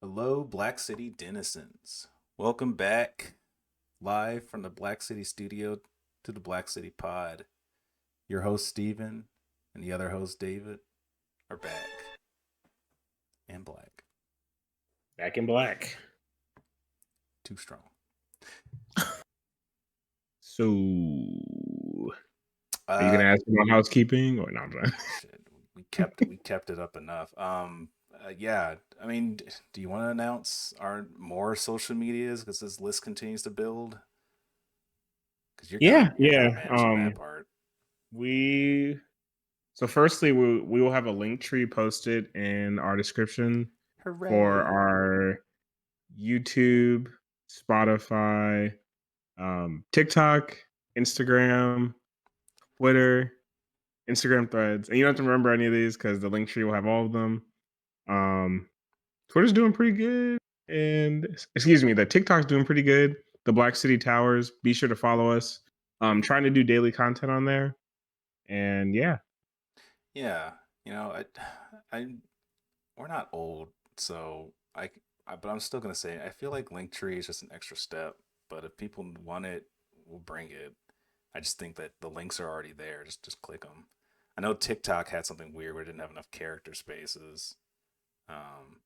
Hello, Black City denizens. Welcome back live from the Black City studio to the Black City pod. Your host, Steven, and the other host, David, are back and black. Back in black. Too strong. So, are you gonna ask about housekeeping or not? Shit, we kept it up enough. Yeah. I mean, do you want to announce our more social medias because this list continues to build? Because you're kind of managing that part. We so firstly, we will have a link tree posted in our description for Hooray! our YouTube, Spotify, TikTok, Instagram, Twitter, Instagram threads, and you don't have to remember any of these because the link tree will have all of them. Twitter's doing pretty good, and excuse me, the TikTok's doing pretty good. The Black City Towers. Be sure to follow us. Trying to do daily content on there, and yeah, Yeah, I we're not old, so but I'm still gonna say I feel like Linktree is just an extra step. But if people want it, we'll bring it. I just think that the links are already there. Just click them. I know TikTok had something weird where it didn't have enough character spaces. Um,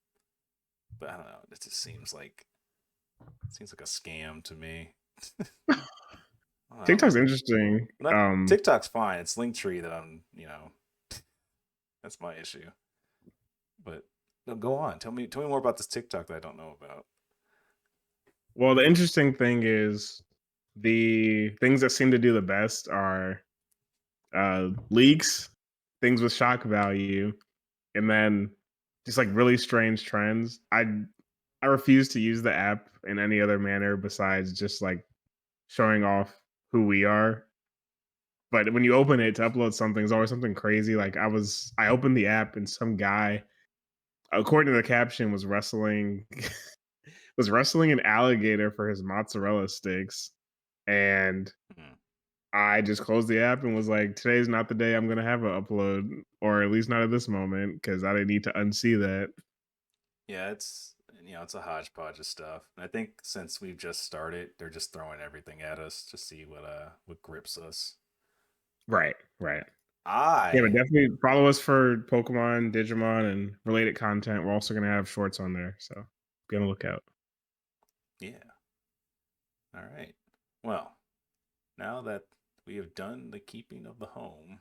but I don't know. It seems like a scam to me. I don't TikTok's know. interesting. Not TikTok's fine. It's Linktree that that's my issue. But no, go on. Tell me more about this TikTok that I don't know about. Well, the interesting thing is the things that seem to do the best are leaks, things with shock value, and then just like really strange trends. I refuse to use the app in any other manner besides just like showing off who we are. But when you open it to upload something, it's always something crazy. Like I opened the app and some guy, according to the caption, was wrestling was wrestling an alligator for his mozzarella sticks. And Hmm. I just closed the app and was like, today's not the day I'm gonna have an upload, or at least not at this moment, because I didn't need to unsee that. Yeah, it's a hodgepodge of stuff. And I think since we've just started, they're just throwing everything at us to see what grips us. Right, right. Yeah, but I definitely follow us for Pokemon, Digimon, and related content. We're also gonna have shorts on there, so be on the lookout. Yeah. All right. Well, now that we have done the keeping of the home,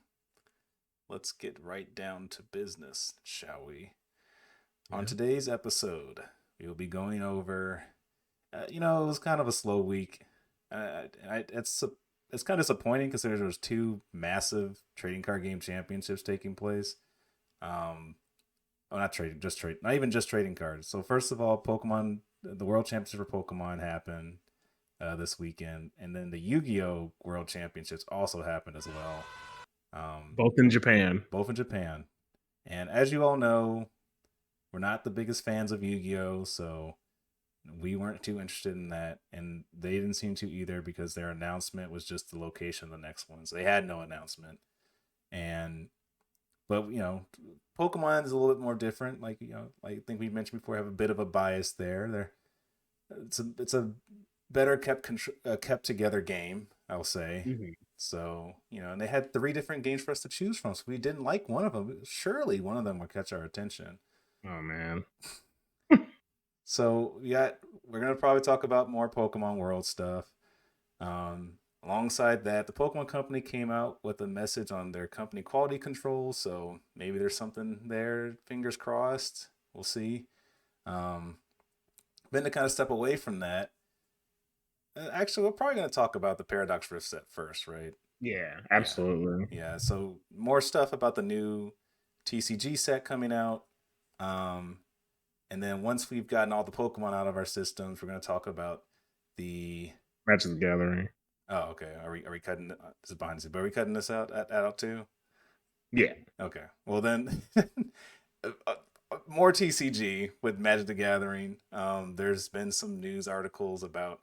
let's get right down to business, shall we? On Yeah. today's episode, we will be going over. It was kind of a slow week. It's kind of disappointing considering there was two massive trading card game championships taking place. Um, oh, not trading, just trade, not even just trading cards. So first of all, the World Championship for Pokemon happened this weekend, and then the Yu-Gi-Oh World Championships also happened as well. Both in Japan. Both in Japan. And as you all know, we're not the biggest fans of Yu-Gi-Oh, so we weren't too interested in that, and they didn't seem to either because their announcement was just the location of the next one. So they had no announcement. And but Pokemon is a little bit more different. Like I think we mentioned before, have a bit of a bias there. It's a better kept together game, I'll say. Mhm. So and they had three different games for us to choose from. So we didn't like one of them. Surely one of them would catch our attention. Oh man. So we're gonna probably talk about more Pokemon World stuff. Alongside that, the Pokemon Company came out with a message on their company quality control. So maybe there's something there. Fingers crossed. We'll see. Um, then to kind of step away from that, actually, we're probably going to talk about the Paradox Rift set first, right? Yeah, Yeah. absolutely. Yeah. So more stuff about the new TCG set coming out. Um, and then once we've gotten all the Pokemon out of our systems, we're going to talk about the. Magic the Gathering. Oh, okay. Are we cutting? This is behind the scenes, but are we cutting this out too? Yeah. Okay. Well then, more TCG with Magic the Gathering. There's been some news articles about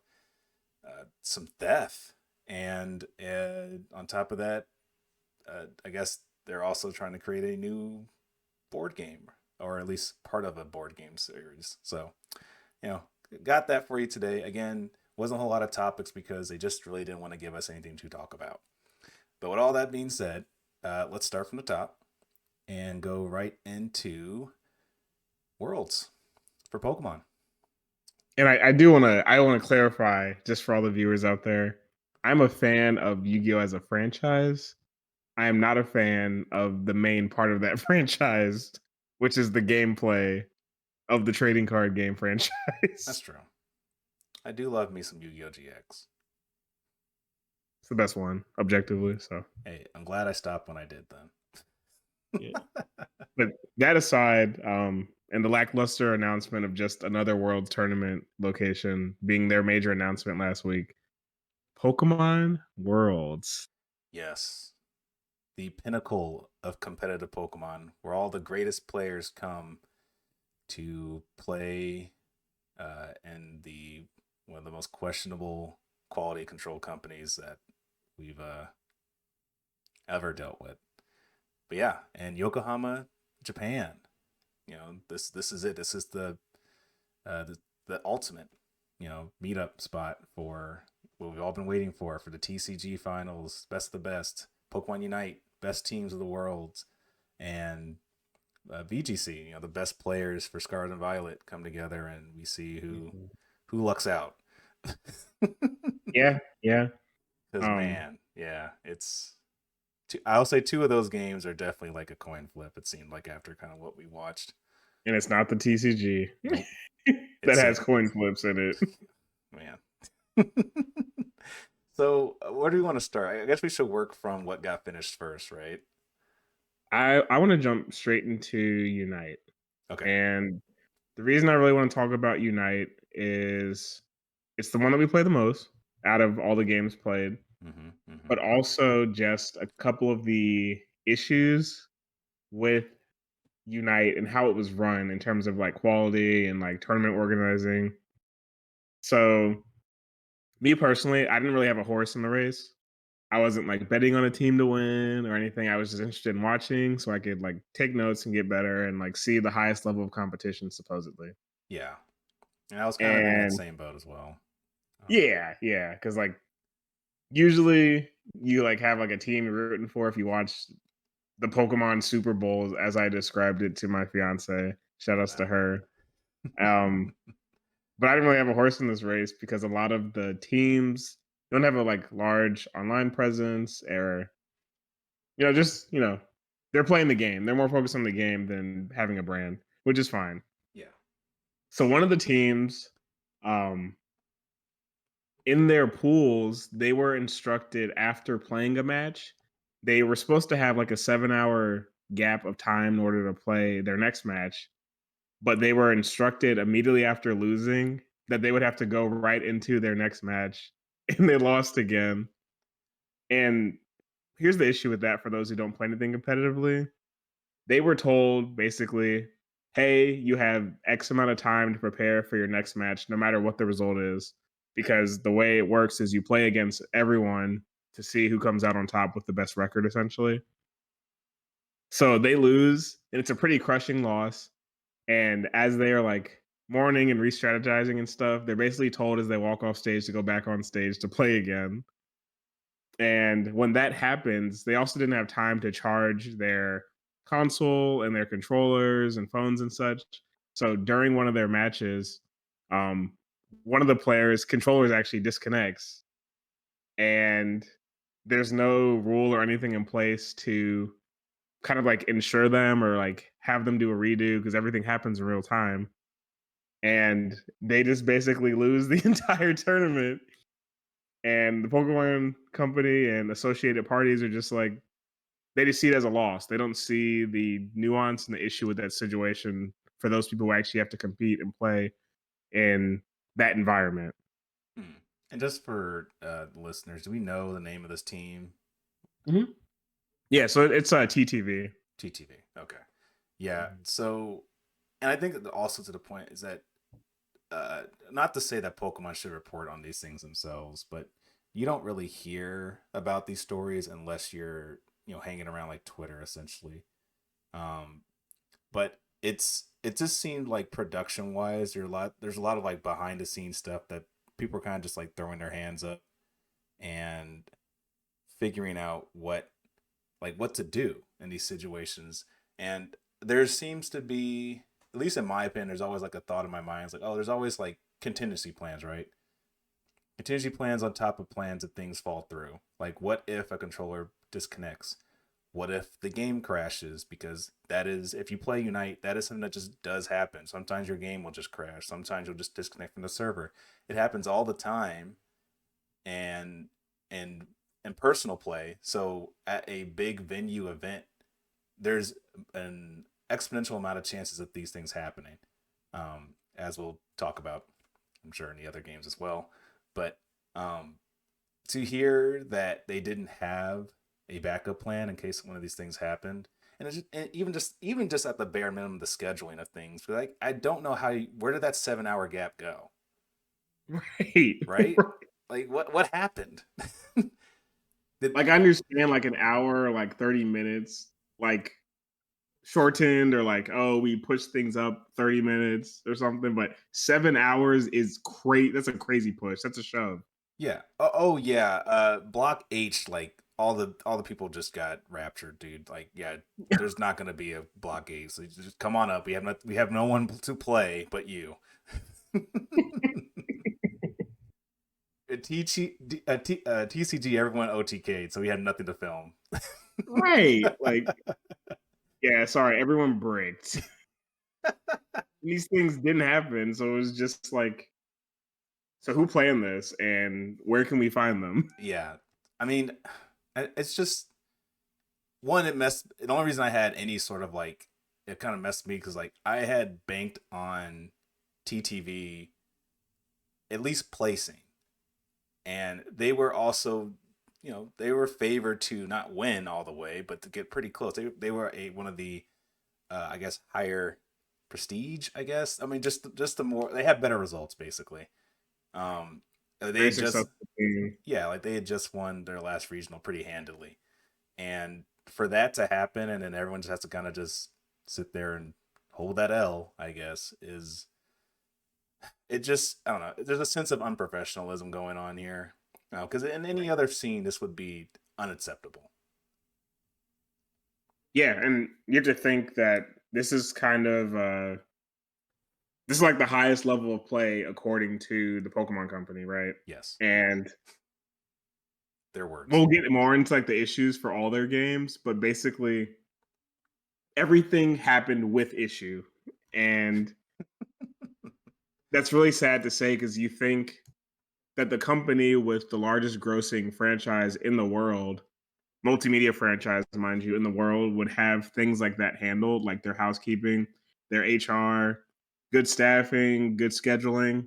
some theft, and on top of that, I guess they're also trying to create a new board game. or at least part of a board game series. So, you know, got that for you today. Again, wasn't a whole lot of topics because they just really didn't want to give us anything to talk about. But with all that being said, let's start from the top and go right into Worlds for Pokemon. And I want to clarify just for all the viewers out there. I'm a fan of Yu-Gi-Oh as a franchise. I am not a fan of the main part of that franchise, which is the gameplay of the trading card game That's franchise. true. I do love me some Yu-Gi-Oh GX. It's the best one, objectively. So Hey, I'm glad I stopped when I did then. yeah. But that aside, and the lackluster announcement of just another World Tournament location being their major announcement last week, Pokemon Worlds. Yes, the pinnacle of competitive Pokemon, where all the greatest players come to play in the one of the most questionable quality control companies that we've ever dealt with. But yeah, and Yokohama, Japan. You know, this is it. This is uh, the the ultimate, meetup spot for what we've all been waiting for the TCG finals, best of the best, Pokemon Unite, best teams of the world, and VGC. You know, the best players for Scarlet and Violet come together, and we see Mhm. who lucks out. Yeah, yeah. Because Um, man, yeah, it's. I'll say two of those games are definitely like a coin flip. It seemed like after kind of what we watched. and it's not the TCG Nope, that it's has it, coin flips in it. man. So, where do we want to start? I guess we should work from what got finished first, right? I want to jump straight into Unite. Okay. And the reason I really want to talk about Unite is it's the one that we play the most out of all the games played, Mm-hmm. Mm-hmm. but also just a couple of the issues with Unite and how it was run in terms of like quality and like tournament organizing. So, me personally, I didn't really have a horse in the race. I wasn't like betting on a team to win or anything. I was just interested in watching so I could like take notes and get better and like see the highest level of competition supposedly. Yeah, and I was kind of in that And same boat as well. yeah, yeah, because like usually you like have like a team you're rooting for if you watch the Pokemon Super Bowls as I described it to my fiance. Shout outs to her. Um, but I didn't really have a horse in this race because a lot of the teams don't have a like large online presence or just they're playing the game. They're more focused on the game than having a brand, which is fine. Yeah. So one of the teams, um, in their pools, they were instructed after playing a match, they were supposed to have like a 7-hour gap of time in order to play their next match, but they were instructed immediately after losing that they would have to go right into their next match, and they lost again. And here's the issue with that for those who don't play anything competitively. They were told basically, "Hey, you have X amount of time to prepare for your next match, no matter what the result is." Because the way it works is you play against everyone to see who comes out on top with the best record, essentially. So they lose, and it's a pretty crushing loss. And as they are like mourning and re-strategizing and stuff, they're basically told as they walk off stage to go back on stage to play again. And when that happens, they also didn't have time to charge their console and their controllers and phones and such. So during one of their matches, um, one of the players' controllers actually disconnects, and there's no rule or anything in place to kind of like ensure them or like have them do a redo because everything happens in real time. And they just basically lose the entire tournament. And the Pokemon Company and associated parties are just like, they just see it as a loss. They don't see the nuance and the issue with that situation for those people who actually have to compete and play in that environment. Hmm. And just for listeners, do we know the name of this team? Mhm. Yeah, so it's TTV. TTV. Okay. Yeah. So, and I think that also to the point is that not to say that Pokemon should report on these things themselves, but you don't really hear about these stories unless you're hanging around like Twitter essentially. Um, but it just seemed like production wise, there's a lot of like behind the scenes stuff that people are kind of just like throwing their hands up and figuring out what to do in these situations. And there seems to be, at least in my opinion, there's always like a thought in my mind. It's like, oh, there's always like contingency plans, right? Contingency plans on top of plans if things fall through. Like, what if a controller disconnects? What if the game crashes? Because that is, if you play Unite, that is something that just does happen. Sometimes your game will just crash. Sometimes you'll just disconnect from the server. It happens all the time, and and in personal play. So at a big venue event, there's an exponential amount of chances of these things happening, as we'll talk about, I'm sure, in the other games as well. But um, to hear that they didn't have a backup plan in case one of these things happened, and, and even just at the bare minimum, the scheduling of things, like I don't know where did that 7 hour gap go, Right. right? Like what happened? Did, Like I understand like an hour, like 30 minutes, like shortened or like, oh, we push things up 30 minutes or something, but 7 hours is crazy. That's a crazy push. That's a shove. Yeah. Oh yeah. Block H, like all the people just got raptured, dude. Like, yeah, there's not gonna be a Block H. So just come on up. We have no one to play but you. TCG, everyone OTK'd, so we had nothing to film. Right. Like, yeah, sorry, everyone bricked. These things didn't happen. So it was just like, so who planned this and where can we find them? Yeah. I mean, it's just one, it messed. The only reason I had any sort of like, it kind of messed me because like I had banked on TTV at least placing, and they were also, they were favored to not win all the way, but to get pretty close. They were one of the, I guess, higher prestige. I guess, I mean, just the more they had better results basically. Um, they Very had just, successful team. yeah, like they had just won their last regional pretty handily, and for that to happen, and then everyone just has to kind of just sit there and hold that L, I guess, is, it just, I don't know. There's a sense of unprofessionalism going on here. Because in any other scene, this would be unacceptable. Yeah, and you have to think that this is kind of this is like the highest level of play according to the Pokemon Company, right? Yes, And their words. we'll get more into like the issues for all their games, but basically everything happened with issue. And that's really sad to say because you think that the company with the largest grossing franchise in the world, multimedia franchise, mind you, in the world, would have things like that handled, like their housekeeping, their HR, good staffing, good scheduling.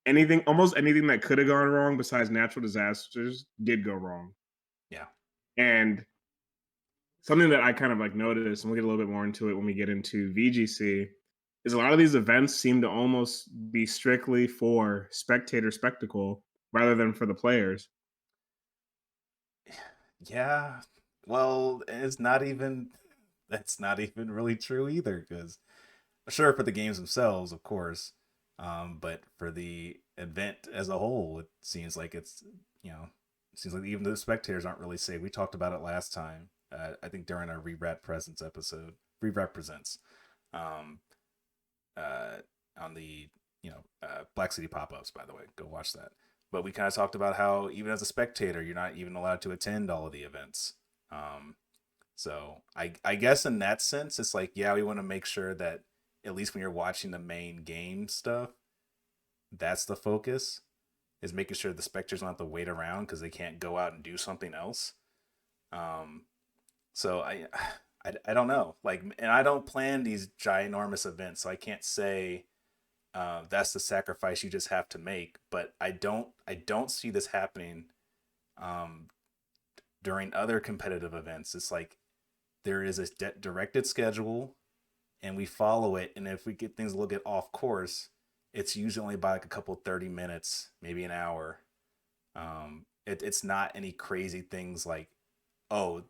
Anything, almost anything that could have gone wrong besides natural disasters did go wrong. Yeah. And something that I kind of like noticed, and we'll get a little bit more into it when we get into VGC, is a lot of these events seem to almost be strictly for spectator spectacle rather than for the players. Yeah. Well, it's not even, that's not even really true either. Because, sure, for the games themselves, of course. But for the event as a whole, it seems like it seems like even the spectators aren't really safe. We talked about it last time. I think during our Re-Rat Presents episode, Re-Rat Presents. Um, uh, on the Black City pop-ups. By the way, go watch that. But we kind of talked about how even as a spectator, you're not even allowed to attend all of the events. Um, so I guess in that sense, it's like, yeah, we want to make sure that at least when you're watching the main game stuff, that's the focus, is making sure the spectators don't have to wait around because they can't go out and do something else. Um, so I don't know, like, and I don't plan these ginormous events, so I can't say that's the sacrifice you just have to make. But I don't see this happening um, during other competitive events. It's like there is a directed schedule, and we follow it. And if we get things a little bit off course, it's usually only by like a couple 30 minutes, maybe an hour. It's not any crazy things like, oh,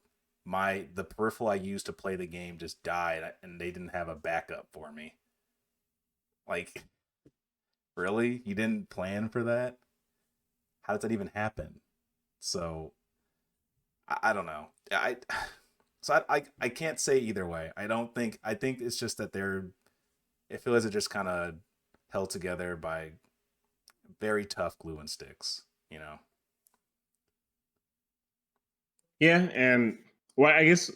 the peripheral I used to play the game just died, and they didn't have a backup for me. Like, really? You didn't plan for that? How does that even happen? So I don't know. I can't say either way. I think it's just that they're it feels like just kind of held together by very tough glue and sticks, you know. Yeah, and well, I guess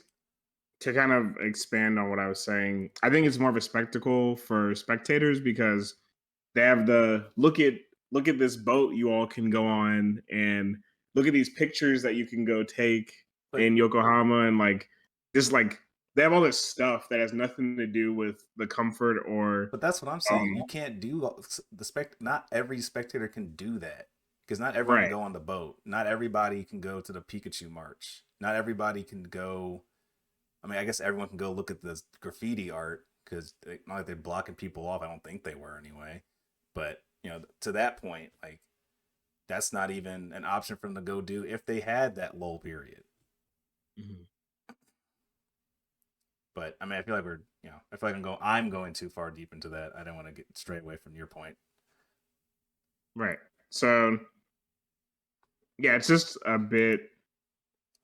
to kind of expand on what I was saying, I think it's more of a spectacle for spectators because they have the look at this boat you all can go on and look at these pictures that you can go take But in Yokohama and like just like they have all this stuff that has nothing to do with the comfort or that's what I'm saying. um You can't do the spect. Not every spectator can do that because not everyone can right. go on the boat. Not everybody can go to the Pikachu March. Not everybody can go. I mean, I guess everyone can go look at the graffiti art because not like they're blocking people off. I don't think they were anyway. But to that point, like that's not even an option for them to go do if they had that lull period. Mhm. But I mean, I feel like I feel like I'm going too far deep into that. I don't want to get straight away from your point. Right. So yeah, it's just a bit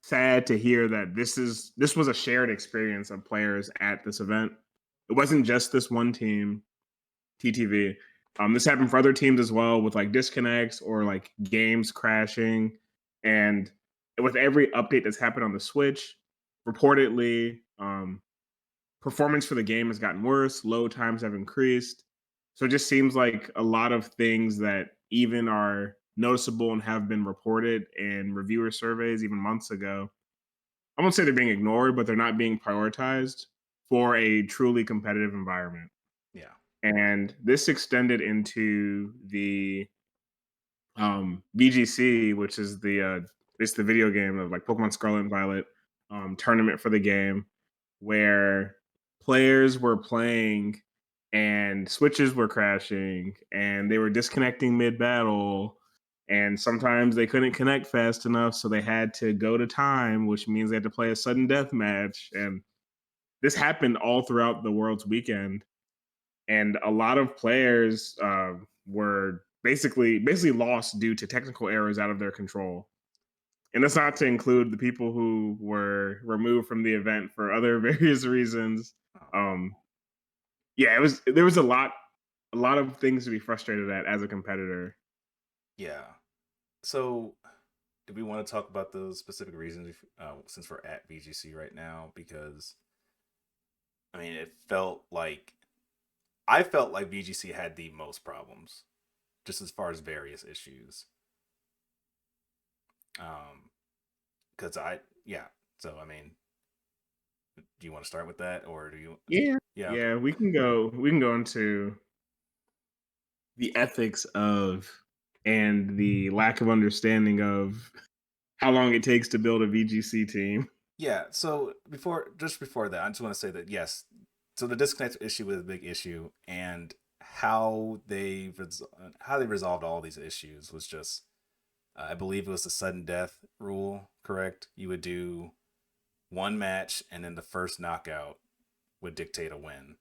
sad to hear that this was a shared experience of players at this event. It wasn't just this one team, TTV. This happened for other teams as well with like disconnects or like games crashing. And with every update that's happened on the Switch, reportedly, performance for the game has gotten worse, load times have increased. So it just seems like a lot of things that even are noticeable and have been reported in reviewer surveys even months ago. I won't say they're being ignored, but they're not being prioritized for a truly competitive environment. Yeah, And this extended into the VGC, which is it's the video game of like Pokemon Scarlet and Violet tournament for the game, where players were playing and switches were crashing and they were disconnecting mid battle. And sometimes they couldn't connect fast enough, so they had to go to time, which means they had to play a sudden death match. And this happened all throughout the World's weekend, and a lot of players were basically lost due to technical errors out of their control. And that's not to include the people who were removed from the event for other various reasons. oh, Um, yeah, it was there was a lot of things to be frustrated at as a competitor. yeah. So, do we want to talk about those specific reasons since we're at VGC right now? Because I mean, I felt like VGC had the most problems, just as far as various issues. Because yeah. So I mean, do you want to start with that, or do you? Yeah, Yeah. Okay. yeah, we can go into the ethics of and the lack of understanding of how long it takes to build a VGC team. Yeah. So before that, I just want to say that yes. So the disconnect issue was a big issue, and how they resolved all these issues was just, I believe it was the sudden death rule. Correct? You would do one match, and then the first knockout would dictate a win.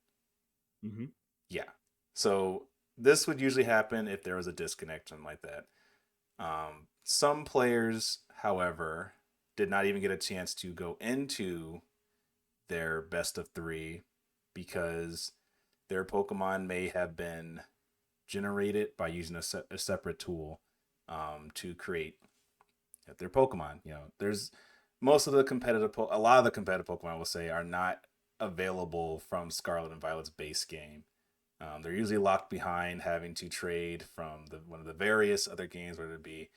Mhm. Yeah. So this would usually happen if there was a disconnect, something like that. Some players, however, did not even get a chance to go into their best of three because their Pokemon may have been generated by using a separate tool to create their Pokemon. There's most of the a lot of the competitive Pokemon, I will say, are not available from Scarlet and Violet's base game. They're usually locked behind having to trade from one of the various other games, whether it be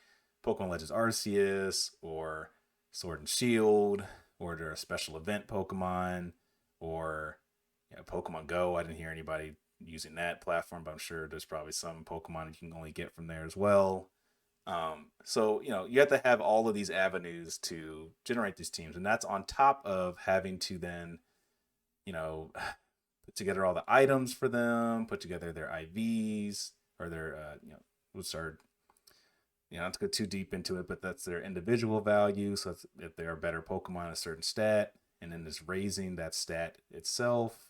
Pokemon Legends Arceus or Sword and Shield, or they're a special event Pokemon, or Pokemon Go. I didn't hear anybody using that platform, but I'm sure there's probably some Pokemon you can only get from there as well. So you have to have all of these avenues to generate these teams, and that's on top of having to then you know put together all the items for them, put together their IVs or their what's our not to go too deep into it, but that's their individual value. So if they're a better Pokemon, a certain stat, and then it's raising that stat itself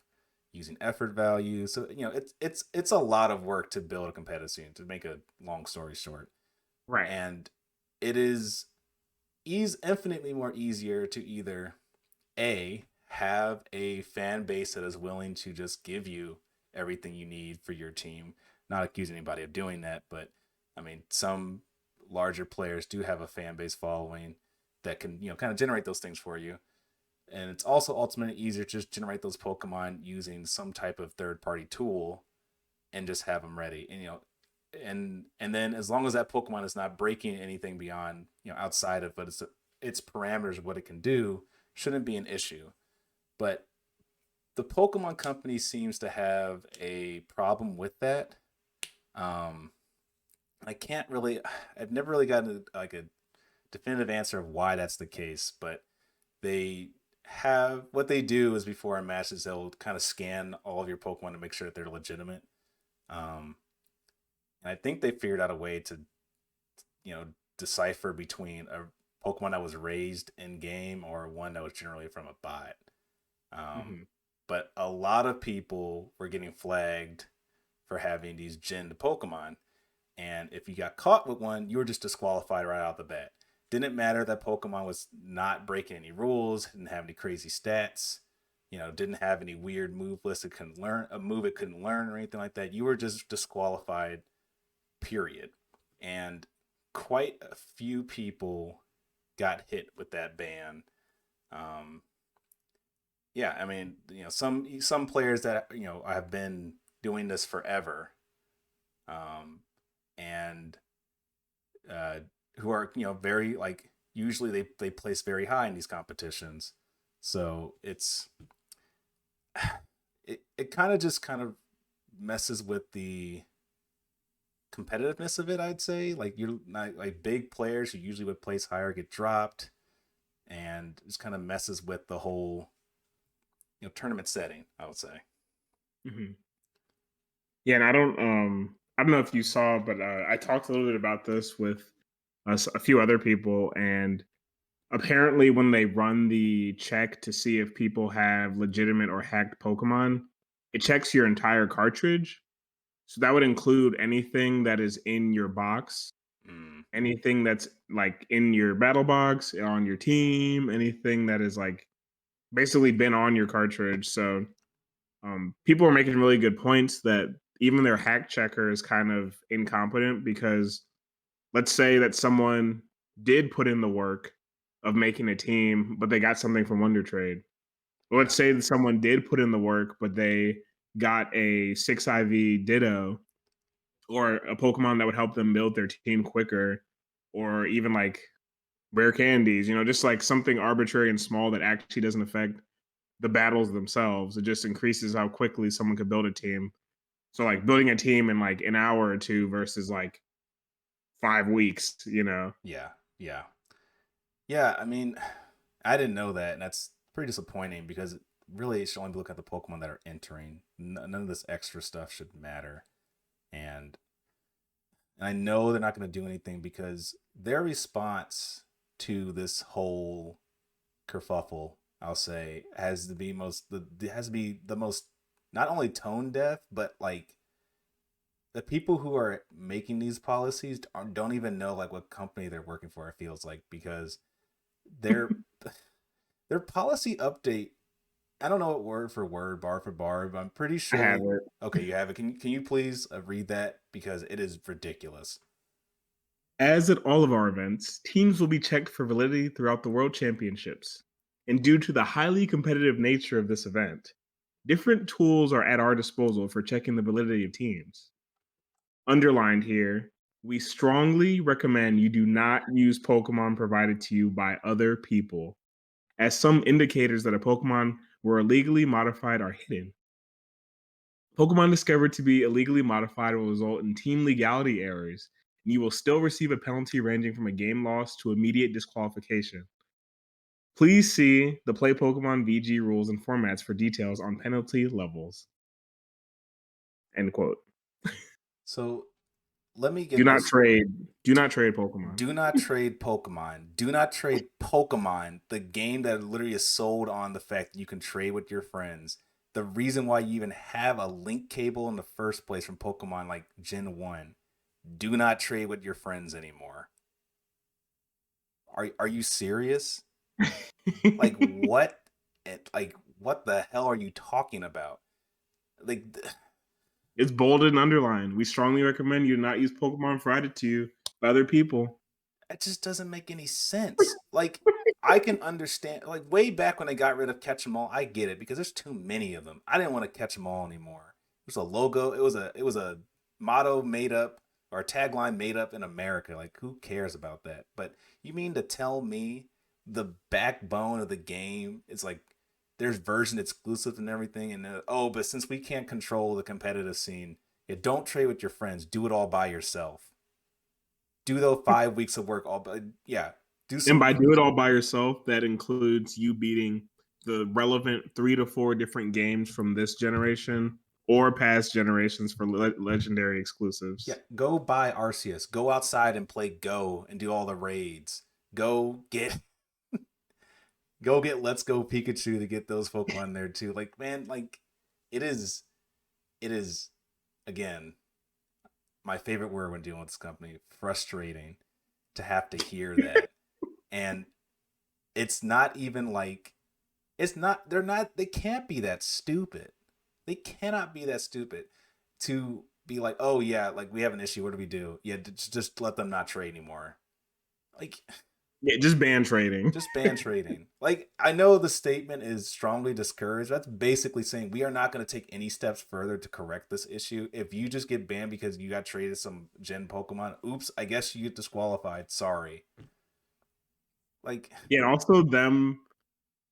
using effort value. So it's a lot of work to build a competitive scene. To make a long story short, Right. and it is infinitely more easier to either a have a fan base that is willing to just give you everything you need for your team. Not accuse anybody of doing that, but I mean, some larger players do have a fan base following that can kind of generate those things for you. And it's also ultimately easier to just generate those Pokemon using some type of third party tool and just have them ready. And then as long as that Pokemon is not breaking anything beyond outside of what its parameters of what it can do, shouldn't be an issue. But the Pokemon Company seems to have a problem with that. Um, I can't really, I've never really gotten like a definitive answer of why that's the case, but they have what they do is before a match is they'll kind of scan all of your Pokemon to make sure that they're legitimate. Um, and I think they figured out a way to, you know, decipher between a Pokemon that was raised in game or one that was generally from a bot. Um, Hmm. but a lot of people were getting flagged for having these ginned Pokemon. And if you got caught with one, you were just disqualified right out the bat. Didn't matter that Pokemon was not breaking any rules, didn't have any crazy stats, didn't have any weird move list it couldn't learn, a move it couldn't learn or anything like that. You were just disqualified, period. And quite a few people got hit with that ban. Um, yeah, I mean, some players that have been doing this forever, um, and uh, who are very like usually they place very high in these competitions, so it kind of messes with the competitiveness of it. I'd say like you're not like big players who usually would place higher get dropped, and just kind of messes with the whole tournament setting. I would say. Hmm. Yeah, and I don't know if you saw, but I talked a little bit about this with a few other people, and apparently, when they run the check to see if people have legitimate or hacked Pokemon, it checks your entire cartridge. So that would include anything that is in your box, Mm, anything that's like in your battle box, on your team, anything that is like basically been on your cartridge. So people are making really good points that even their hack checker is kind of incompetent because let's say that someone did put in the work of making a team, but they got something from Wonder Trade. Let's yeah, say that someone did put in the work, but they got a 6 IV Ditto or a Pokemon that would help them build their team quicker, or even like rare candies, just like something arbitrary and small that actually doesn't affect the battles themselves. It just increases how quickly someone could build a team. So like building a team in like an hour or two versus like 5 weeks. yeah, yeah, yeah. I mean, I didn't know that, and that's pretty disappointing because really it should only look at the Pokemon that are entering. None of this extra stuff should matter. And I know they're not going to do anything because their response to this whole kerfuffle, I'll say, has to be the most not only tone deaf, but like the people who are making these policies don't even know like what company they're working for. It feels like because their their policy update. I don't know it word for word, bar for bar, but I'm pretty I have sure. it. Okay, you have it. Can you please read that because it is ridiculous. As at all of our events, teams will be checked for validity throughout the World Championships. And due to the highly competitive nature of this event, different tools are at our disposal for checking the validity of teams. Underlined here, we strongly recommend you do not use Pokemon provided to you by other people, as some indicators that a Pokemon were illegally modified are hidden. Pokemon discovered to be illegally modified will result in team legality errors, and you will still receive a penalty ranging from a game loss to immediate disqualification. Please see the Play Pokemon VG rules and formats for details on penalty levels. End quote. So let me Do get not this. trade. Do not trade Pokemon. Do not trade Pokemon. Do not trade Pokemon, the game that literally is sold on the fact that you can trade with your friends. The reason why you even have a link cable in the first place from Pokemon like Gen 1. Do not trade with your friends anymore. Are you serious? Like what? Like what the hell are you talking about? Like It's bolded and underlined. We strongly recommend you not use Pokemon provided to you by other people. it just doesn't make any sense. Like I can understand, like way back when they got rid of Catch 'em All, I get it because there's too many of them. I didn't want to catch them all anymore. It was a logo. It was a motto made up or a tagline made up in America. Like who cares about that? But you mean to tell me the backbone of the game is like there's version exclusives and everything, and oh, but since we can't control the competitive scene, yeah, don't trade with your friends. Do it all by yourself. Do those 5 weeks of work all, but yeah, do And some. by do it all by yourself, that includes you beating the relevant 3 to 4 different games from this generation or past generations for legendary Yeah, exclusives. go buy Arceus. Go outside and play Go and do all the raids. Go get go get Let's Go Pikachu to get those Pokemon there too. Like man, like it is it is again my favorite word when dealing with this company. Frustrating to have to hear that, and it's not even like it's not. They're not. They can't be that stupid. They cannot be that stupid to be like, oh yeah, like we have an issue. What do we do? Yeah, just let them not trade anymore. Like Yeah, just ban trading. just ban trading. Like I know the statement is strongly discouraged. That's basically saying we are not going to take any steps further to correct this issue. If you just get banned because you got traded some Gen Pokemon, oops, I guess you get disqualified. Sorry. Like Yeah, and also them.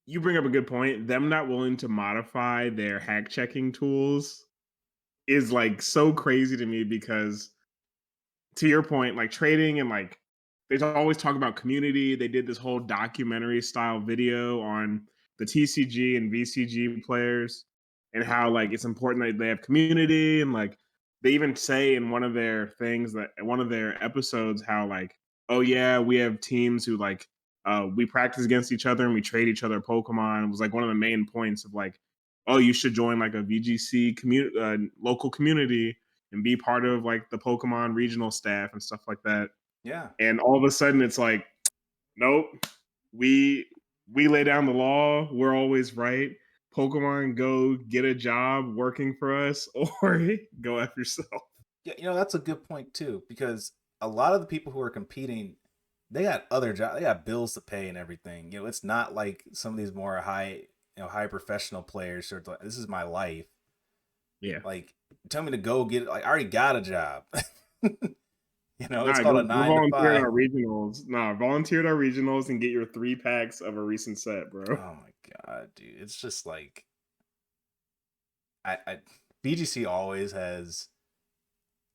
You bring up a good point. Them not willing to modify their hack checking tools is like so crazy to me because to your point, like trading and like they always talk about community. They did this whole documentary style video on the TCG and VCG players and how like it's important that they have community and like they even say in one of their things that one of their episodes how like oh yeah we have teams who like we practice against each other and we trade each other Pokemon. It was like one of the main points of like oh you should join like a VGC community local community and be part of like the Pokemon regional staff and stuff like that. yeah, And all of a sudden it's like, nope, we we lay down the law, we're always right. Pokemon go get a job working for us or go F yourself. yeah, that's a good point too because a lot of the people who are competing, they got other jobs, they got bills to pay and everything. It's not like some of these more high professional players. Sort of like, this is my life. Yeah. Like, tell me to go get it. Like, I already got a job. It's Nah, called a go nine to volunteer at five. our regionals. Nah, volunteer at our regionals and get your 3 packs of a recent set, bro. Oh my god, dude! It's just like I BGC always has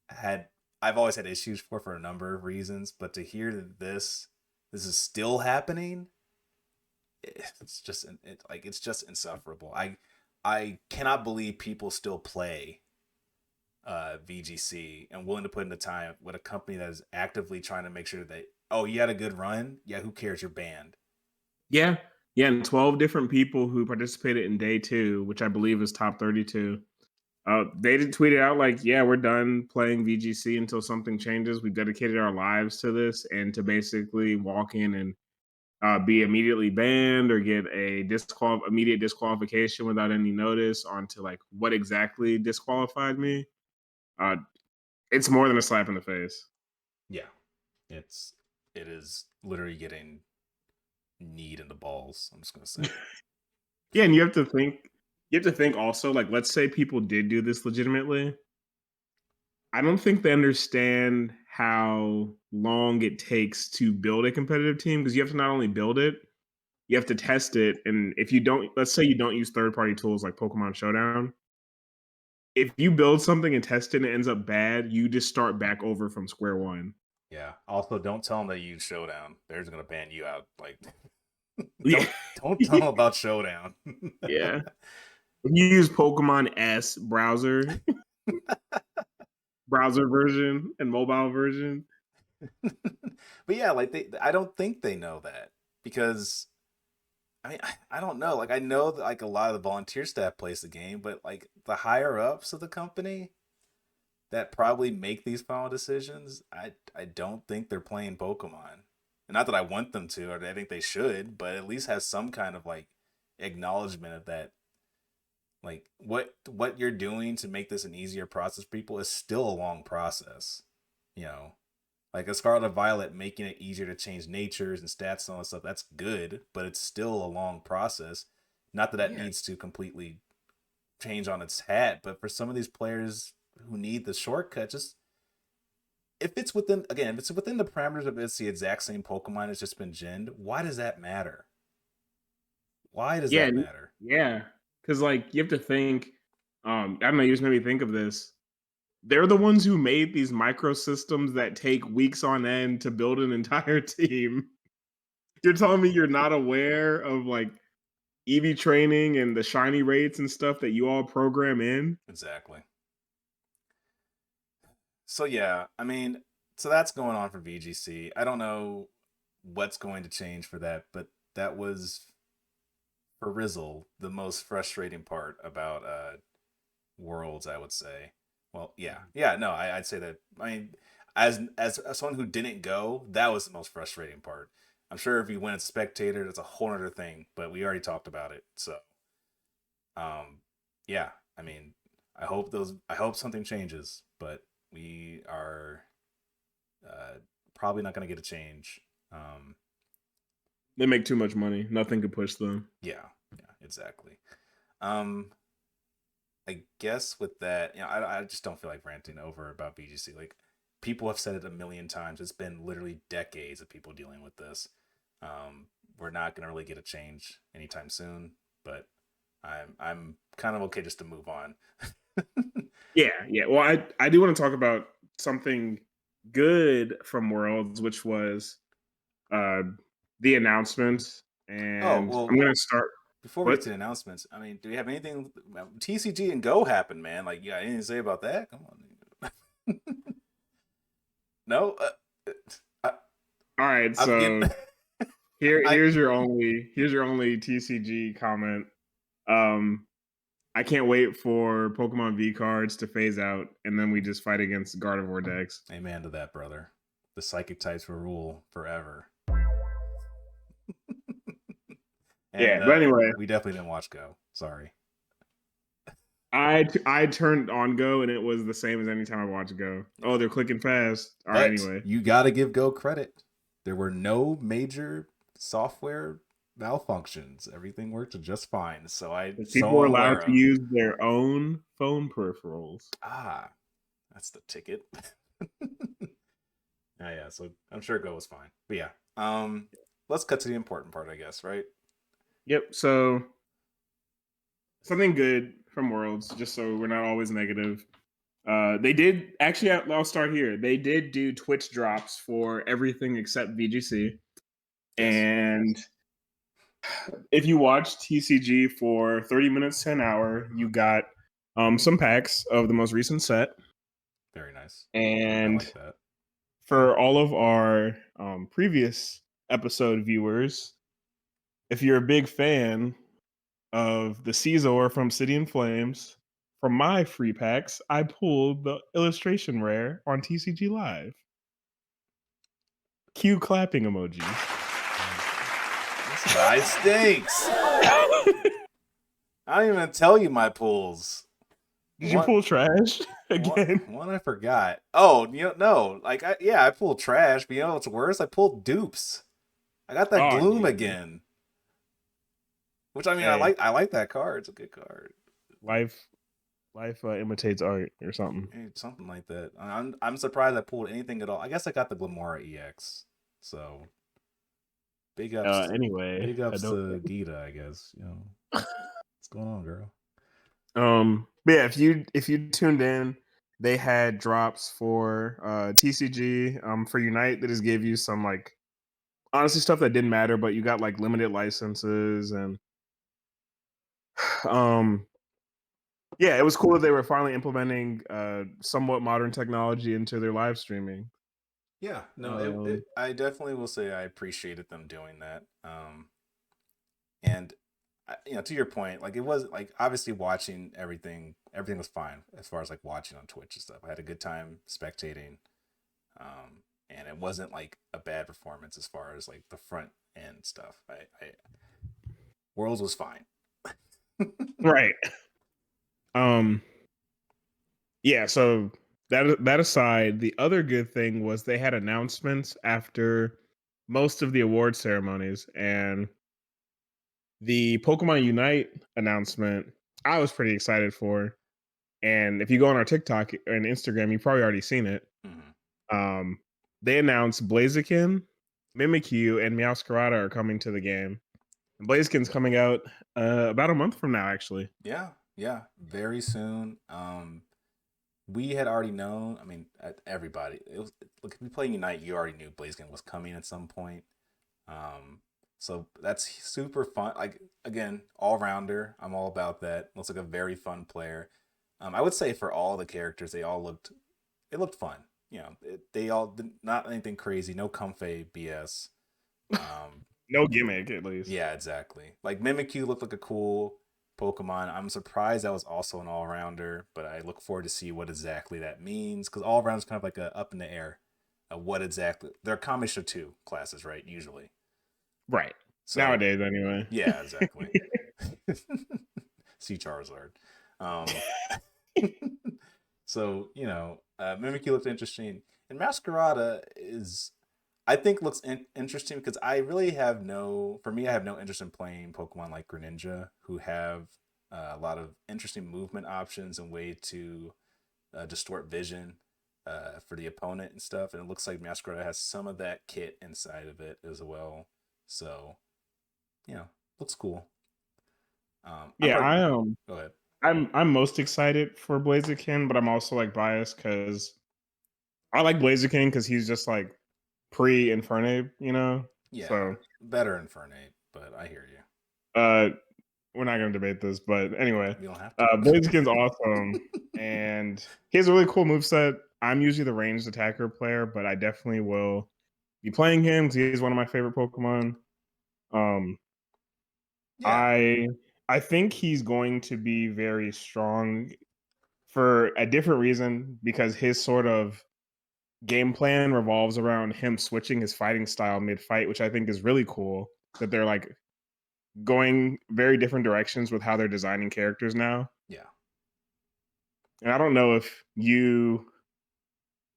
had. I've always had issues for a number of reasons, but to hear that this is still happening, it's just insufferable. I cannot believe people still play VGC and willing to put in the time with a company that is actively trying to make sure that oh you had a good run, yeah, who cares, you're banned. Yeah. Yeah, and 12 different people who participated in day 2, which I believe is top 32. They did tweet it out like, "Yeah, we're done playing VGC until something changes. We dedicated our lives to this, and to basically walk in and be immediately banned or get a immediate disqualification without any notice onto like what exactly disqualified me. Uh, it's more than a slap in the face." Yeah, it is literally getting kneed in the balls. I'm just gonna say. Yeah, and you have to think also like let's say people did do this legitimately. I don't think they understand how long it takes to build a competitive team because you have to not only build it, you have to test it. And if you don't, let's say you don't use third party tools like Pokemon Showdown, if you build something and test it and it ends up bad, you just start back over from square one. Yeah. Also, don't tell them that you use Showdown. They're just gonna ban you out. Like, Yeah. don't tell them about Showdown. Yeah. If you use Pokemon S browser, browser version and mobile version. But yeah, like I don't think they know that because I mean, I don't know. Like I know that like a lot of the volunteer staff plays the game, but like the higher ups of the company that probably make these final decisions, I don't think they're playing Pokemon. And not that I want them to, or I think they should, but at least have some kind of like acknowledgement of that. Like what you're doing to make this an easier process for people is still a long process. You know, like a Scarlet Violet making it easier to change natures and stats and all that stuff, that's good, but it's still a long process. Not that that Yeah, needs to completely change on its hat, but for some of these players who need the shortcut, just if it's within again, if it's within the parameters of it's the exact same Pokemon that's just been ginned, why does that matter? Why does yeah, that matter? yeah. Because like you have to think. I don't know. You just made me think of this. They're the ones who made these microsystems that take weeks on end to build an entire team. You're telling me you're not aware of like EV training and the shiny rates and stuff that you all program in? Exactly. So yeah, I mean, so that's going on for VGC. I don't know what's going to change for that, but that was for Rizzle the most frustrating part about Worlds, I would say. Well, yeah, no, I'd say that. I mean, as someone who didn't go, that was the most frustrating part. I'm sure if you went as a spectator, that's a whole other thing. But we already talked about it, so yeah. I mean, I hope something changes, but we are uh, probably not going to get a change. Um, They make too much money. Nothing could push them. yeah, exactly. Um, I guess with that, you know, I just don't feel like ranting over about BGC. Like people have said it a million times. It's been literally decades of people dealing with this. We're not gonna really get a change anytime soon, but I'm kind of okay just to move on. Yeah, yeah. Well, I do want to talk about something good from Worlds, which was uh the announcement. Oh And I'm well, gonna start. before we get What? to the announcements, I mean, do we have anything? TCG and Go happened, man. Like, you got anything to say about that? Come on. No, I, All right, I'm so getting. I here's your only TCG comment. Um, I can't wait for Pokemon V cards to phase out, and then we just fight against Gardevoir decks. amen to that, brother. The psychic types will rule forever. And Yeah, but anyway, we definitely didn't watch Go. Sorry. I turned on Go, and it was the same as anytime I watch Go. Oh, Yeah. they're clicking fast. All right, But anyway. you got to give Go credit. There were no major software malfunctions. Everything worked just fine. So I If people so are I'm allowed aware to of. use their own phone peripherals. Ah, that's the ticket. Yeah. So I'm sure Go was fine. But yeah. Let's cut to the important part, I guess. Right. Yep. So something good from Worlds, just so we're not always negative. They did actually. I'll start here. They did do Twitch drops for everything except VGC, Yes. and if you watched TCG for 30 minutes to an hour, you got some packs of the most recent set. Very nice. I And like that. for all of our previous episode viewers, if you're a big fan of the Caesar from City and Flames, from my free packs, I pulled the illustration rare on TCG Live. Cue clapping emojis. This guy stinks. I don't even tell you my pulls. Did you One, pull trash again? one I forgot. Oh, you know, no, like I pulled trash, but you know what's worse? I pulled dupes. I got that Oh gloom yeah. again, which I mean, Hey, I like that card. It's a good card. life life imitates art or something. Something like that. I'm surprised I pulled anything at all. I guess I got the Glamora EX. So Anyway, big I ups don't. to Gita. I guess you know what's going on, girl. But yeah, if you tuned in, they had drops for TCG for Unite that just gave you some like honestly stuff that didn't matter, but you got like limited licenses and um Yeah, it was cool that they were finally implementing somewhat modern technology into their live streaming. Yeah, no, Um, I definitely will say I appreciated them doing that. And to your point, like it was like obviously watching everything was fine as far as like watching on Twitch and stuff. I had a good time spectating, and it wasn't like a bad performance as far as like the front end stuff. Worlds was fine. right. Um, yeah, so that aside, the other good thing was they had announcements after most of the award ceremonies, and the Pokemon Unite announcement I was pretty excited for. And if you go on our TikTok and Instagram, you've probably already seen it. Mhm. Um, they announced Blaziken, Mimikyu, and Meowscarada are coming to the game. And Blaziken's coming out about a month from now, actually. Yeah, yeah, very soon. We had already known. I mean, everybody. It was look. If you play Unite, you already knew Blaziken was coming at some point. Um, so that's super fun. Like again, all rounder. I'm all about that. Looks like a very fun player. I would say for all the characters, it looked fun. They all not anything crazy. No comfy BS. Um, No gimmick, at least. yeah, exactly. Like Mimikyu looked like a cool Pokemon. I'm surprised that was also an all rounder, but I look forward to see what exactly that means because all round is kind of like a up in the air. What exactly? They're a combination of two classes, right? Usually. Right. So Nowadays, anyway. yeah, exactly. See Charizard. Um, so Mimikyu looked interesting, and Masquerada is, I think, looks interesting because for me, I have no interest in playing Pokemon like Greninja, who have a lot of interesting movement options and way to distort vision for the opponent and stuff. And it looks like Masquerada has some of that kit inside of it as well. So, you know, looks cool. I'm Yeah, probably I Go ahead. I'm most excited for Blaziken, but I'm also like biased because I like Blaziken because he's just like pre Infernape, you know. Yeah, So better Infernape, but I hear you. uh, we're not gonna debate this, but anyway, We don't have to. Blaziken's awesome, and he has a really cool moveset. I'm usually the ranged attacker player, but I definitely will be playing him because he's one of my favorite Pokemon. Um, Yeah, I I think he's going to be very strong for a different reason because his sort of game plan revolves around him switching his fighting style mid fight, which I think is really cool. That they're like going very different directions with how they're designing characters now. yeah, And I don't know if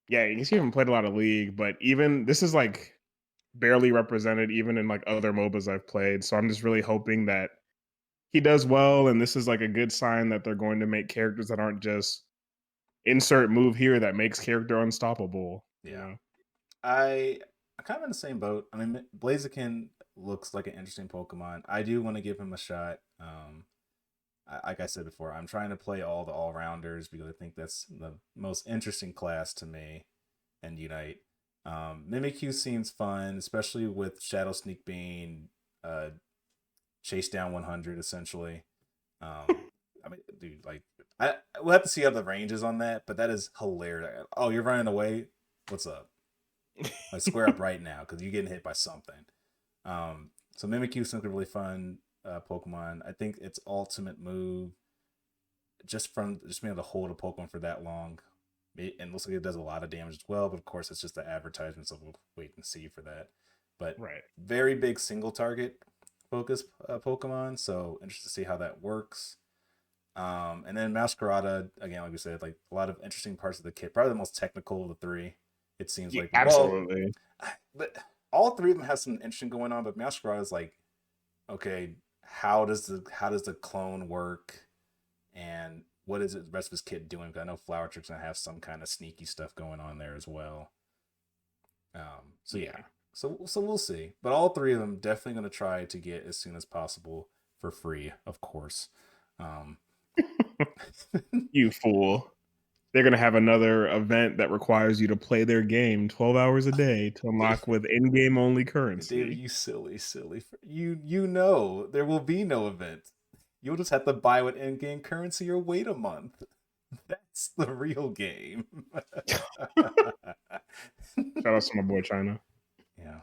yeah, I guess you haven't played a lot of League, but even this is like barely represented even in like other MOBAs I've played. So I'm just really hoping that he does well, and this is like a good sign that they're going to make characters that aren't just insert move here that makes character unstoppable. You yeah. know, I'm kind of in the same boat. I mean, Blaziken looks like an interesting Pokemon. I do want to give him a shot. Like I said before, I'm trying to play all the all rounders because I think that's the most interesting class to me. And Unite. Mimikyu seems fun, especially with Shadow Sneak being uh, chase down 100 essentially. I mean, dude, like we'll have to see how the range is on that, but that is hilarious. Oh, you're running away? What's up? Like square up right now because you're getting hit by something. So Mimikyu seems like a really fun Pokemon. I think its ultimate move, just from just being able to hold a Pokemon for that long, and looks like it does a lot of damage as well. But of course, it's just the advertisement, so we'll wait and see for that. But right? very big single target focus Pokemon, so interested to see how that works. And then Masquerada, again, like we said, like a lot of interesting parts of the kit. Probably the most technical of the three. It seems Yeah, like, well, absolutely. but all three of them have some interesting going on. But Masquerada is like, okay, how does the clone work, and what is it the rest of his kit doing? Because I know Flower Trick's gonna have some kind of sneaky stuff going on there as well. So yeah, Yeah. so we'll see. But all three of them definitely gonna try to get as soon as possible for free, of course. Um, You fool. They're going to have another event that requires you to play their game 12 hours a day to unlock with in-game only David, currency. you silly. You know there will be no event. You'll just have to buy with in-game currency or wait a month. That's the real game. Shout out to my boy China. Yeah,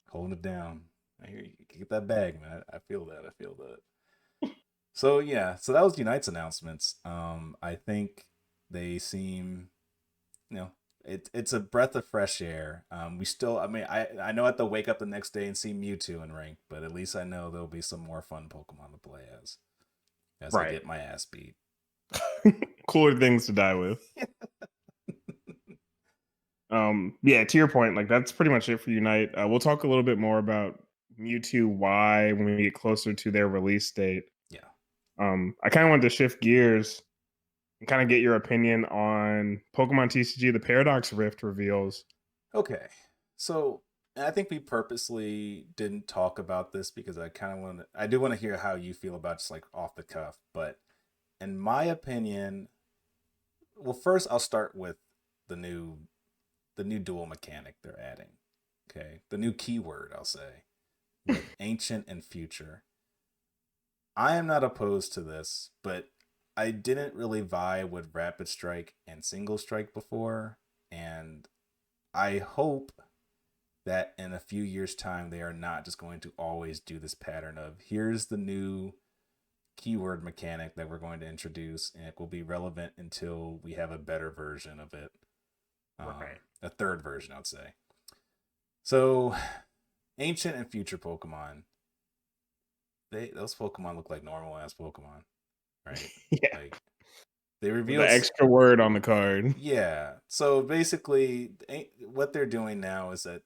holding it down. I hear you. Get that bag, man. I feel that. I feel that. So yeah, so that was Unite's announcements. I think they seem, you know, it's a breath of fresh air. We still, I mean, I know I have to wake up the next day and see Mewtwo in rank, but at least I know there'll be some more fun Pokemon to play as I Right. get my ass beat. Cooler things to die with. Yeah, to your point, like that's pretty much it for Unite. We'll talk a little bit more about Mewtwo Y when we get closer to their release date. Yeah. I kind of wanted to shift gears and kind of get your opinion on Pokemon TCG, the Paradox Rift reveals. Okay. So I think we purposely didn't talk about this because I do want to hear how you feel about just like off the cuff. But in my opinion, well, first I'll start with the new dual mechanic they're adding. Okay. The new keyword, I'll say, with ancient and future. I am not opposed to this, but I didn't really vibe with Rapid Strike and Single Strike before. And I hope that in a few years' time, they are not just going to always do this pattern of here's the new keyword mechanic that we're going to introduce, and it will be relevant until we have a better version of it. Right. A third version, I'd say. So, ancient and future Pokemon, those Pokemon look like normal ass Pokemon, right? Yeah. Like they With the revealed. extra word on the card. Yeah. So basically, what they're doing now is that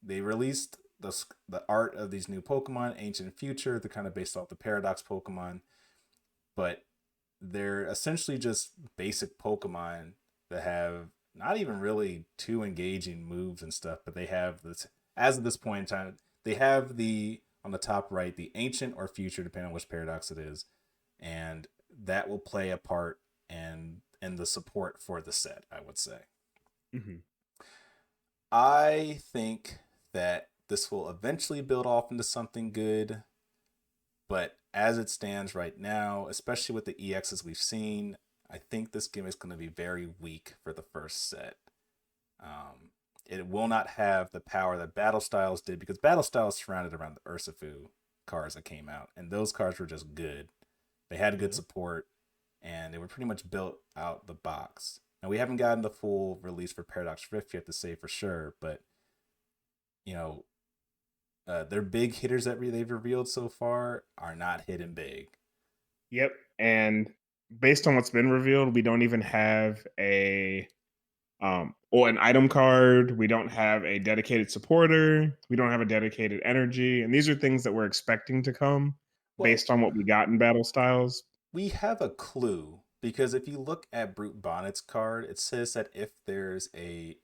they released the art of these new Pokemon, ancient and future. They're kind of based off the Paradox Pokemon, but they're essentially just basic Pokemon that have not even really too engaging moves and stuff. But they have this, as of this point in time, they have the on the top right the ancient or future, depending on which Paradox it is, and that will play a part in the support for the set. I would say. Mm-hmm. I think that this will eventually build off into something good, but as it stands right now, especially with the EXs we've seen, I think this game is going to be very weak for the first set. Um, it will not have the power that Battle Styles did because Battle Styles surrounded around the Urshifu cards that came out, and those cards were just good. They had good Mm-hmm. support, and they were pretty much built out the box. Now we haven't gotten the full release for Paradox Rift yet to say for sure, but you know, their big hitters that they've revealed so far are not hitting big. Yep. And based on what's been revealed, we don't even have a or an item card. We don't have a dedicated supporter. We don't have a dedicated energy. And these are things that we're expecting to come Well, based on what we got in Battle Styles. we have a clue because if you look at Brute Bonnet's card, it says that if there's a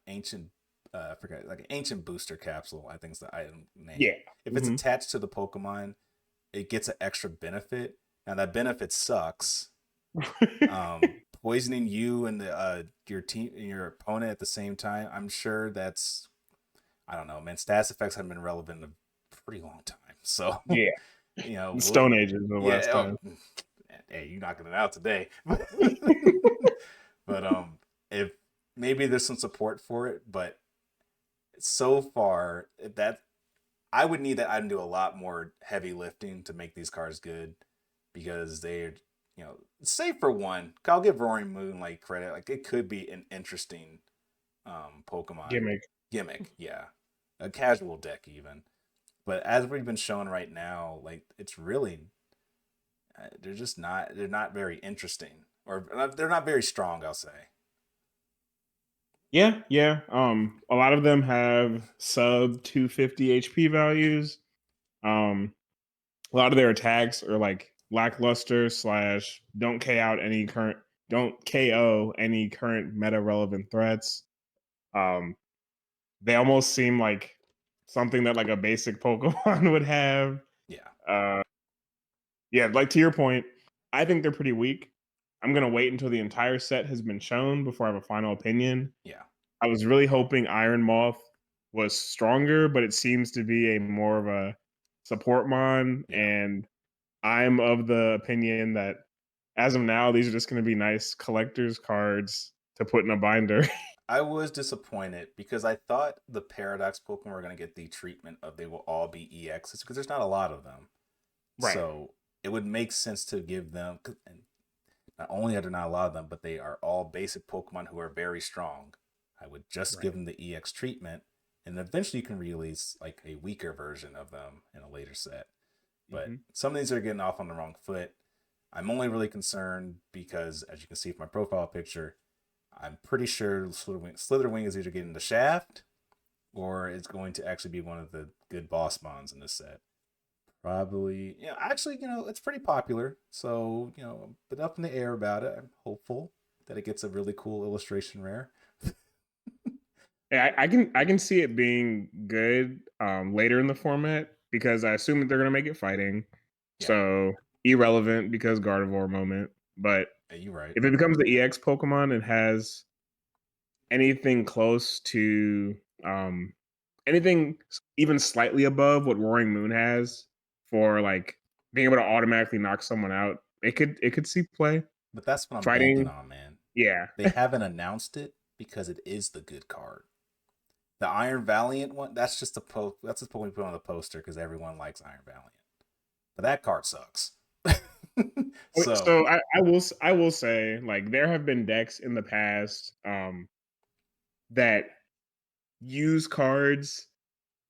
ancient I forget like an ancient booster capsule, I think is the item name. Yeah. If it's Hmm. attached to the Pokemon, it gets an extra benefit. Now that benefit sucks. Poisoning you and the your team and your opponent at the same time. I'm sure that's I don't know, man. Status effects haven't been relevant in a pretty long time. So, Yeah. you know, The Stone Age is the yeah. last time. Hey, you knocking it out today. But if maybe there's some support for it, but so far that I would need that item to do a lot more heavy lifting to make these cars good because they're say for one, I'll give Roaring Moon like credit. Like it could be an interesting Pokemon Gimmick. gimmick, yeah, a casual deck even. But as we've been shown right now, like it's really they're not very interesting or they're not very strong. I'll say. Yeah, yeah. A lot of them have sub 250 HP values. Um, a lot of their attacks are like lackluster slash don't KO any current meta relevant threats. Um, they almost seem like something that like a basic Pokemon would have. Yeah, Uh, yeah, like to your point, I think they're pretty weak. I'm gonna wait until the entire set has been shown before I have a final opinion. yeah, I was really hoping Iron Moth was stronger, but it seems to be a more of a support mon, yeah. and I'm of the opinion that as of now, these are just going to be nice collector's cards to put in a binder. I was disappointed because I thought the Paradox Pokemon were going to get the treatment of they will all be EXs because there's not a lot of them. Right. So it would make sense to give them, and not only are there not a lot of them, but they are all basic Pokemon who are very strong. I would just give Right. them the EX treatment, and eventually you can release like a weaker version of them in a later set. But Hmm. some of these are getting off on the wrong foot. I'm only really concerned because, as you can see from my profile picture, I'm pretty sure Slitherwing is either getting the shaft or it's going to actually be one of the good boss mons in this set. Probably, actually, it's pretty popular. So, a bit up in the air about it. I'm hopeful that it gets a really cool illustration rare. Yeah, I can see it being good later in the format because I assume that they're going to make it fighting. Yeah, So irrelevant because Gardevoir moment. But yeah, you're right. if it becomes the EX Pokemon and has anything close to um anything even slightly above what Roaring Moon has for like being able to automatically knock someone out, it could see play. But that's what I'm banking Fighting, on, man. yeah. They haven't announced it because it is the good card. The Iron Valiant one, that's just that's just what we put on the poster because everyone likes Iron Valiant. But that card sucks. So So I will say like there have been decks in the past that use cards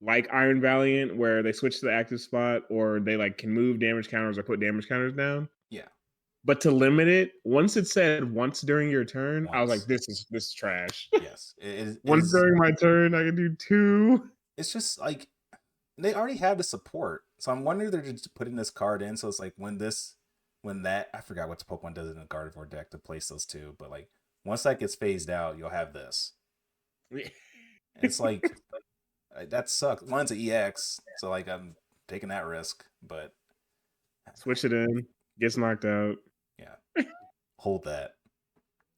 like Iron Valiant where they switch to the active spot or they like can move damage counters or put damage counters down. yeah, But to limit it, once it said once during your turn, I was like, once. this is trash. Yes, it Once is. during my turn, I can do two. It's just like they already have the support. So I'm wondering if they're just putting this card in. So it's like when that, I forgot what the Pokemon does in the Gardevoir deck to place those two, but like once that gets phased out, you'll have this. And it's like that sucks. Mine's an EX, so like I'm taking that risk, but Switch it in, gets knocked out. yeah, hold that.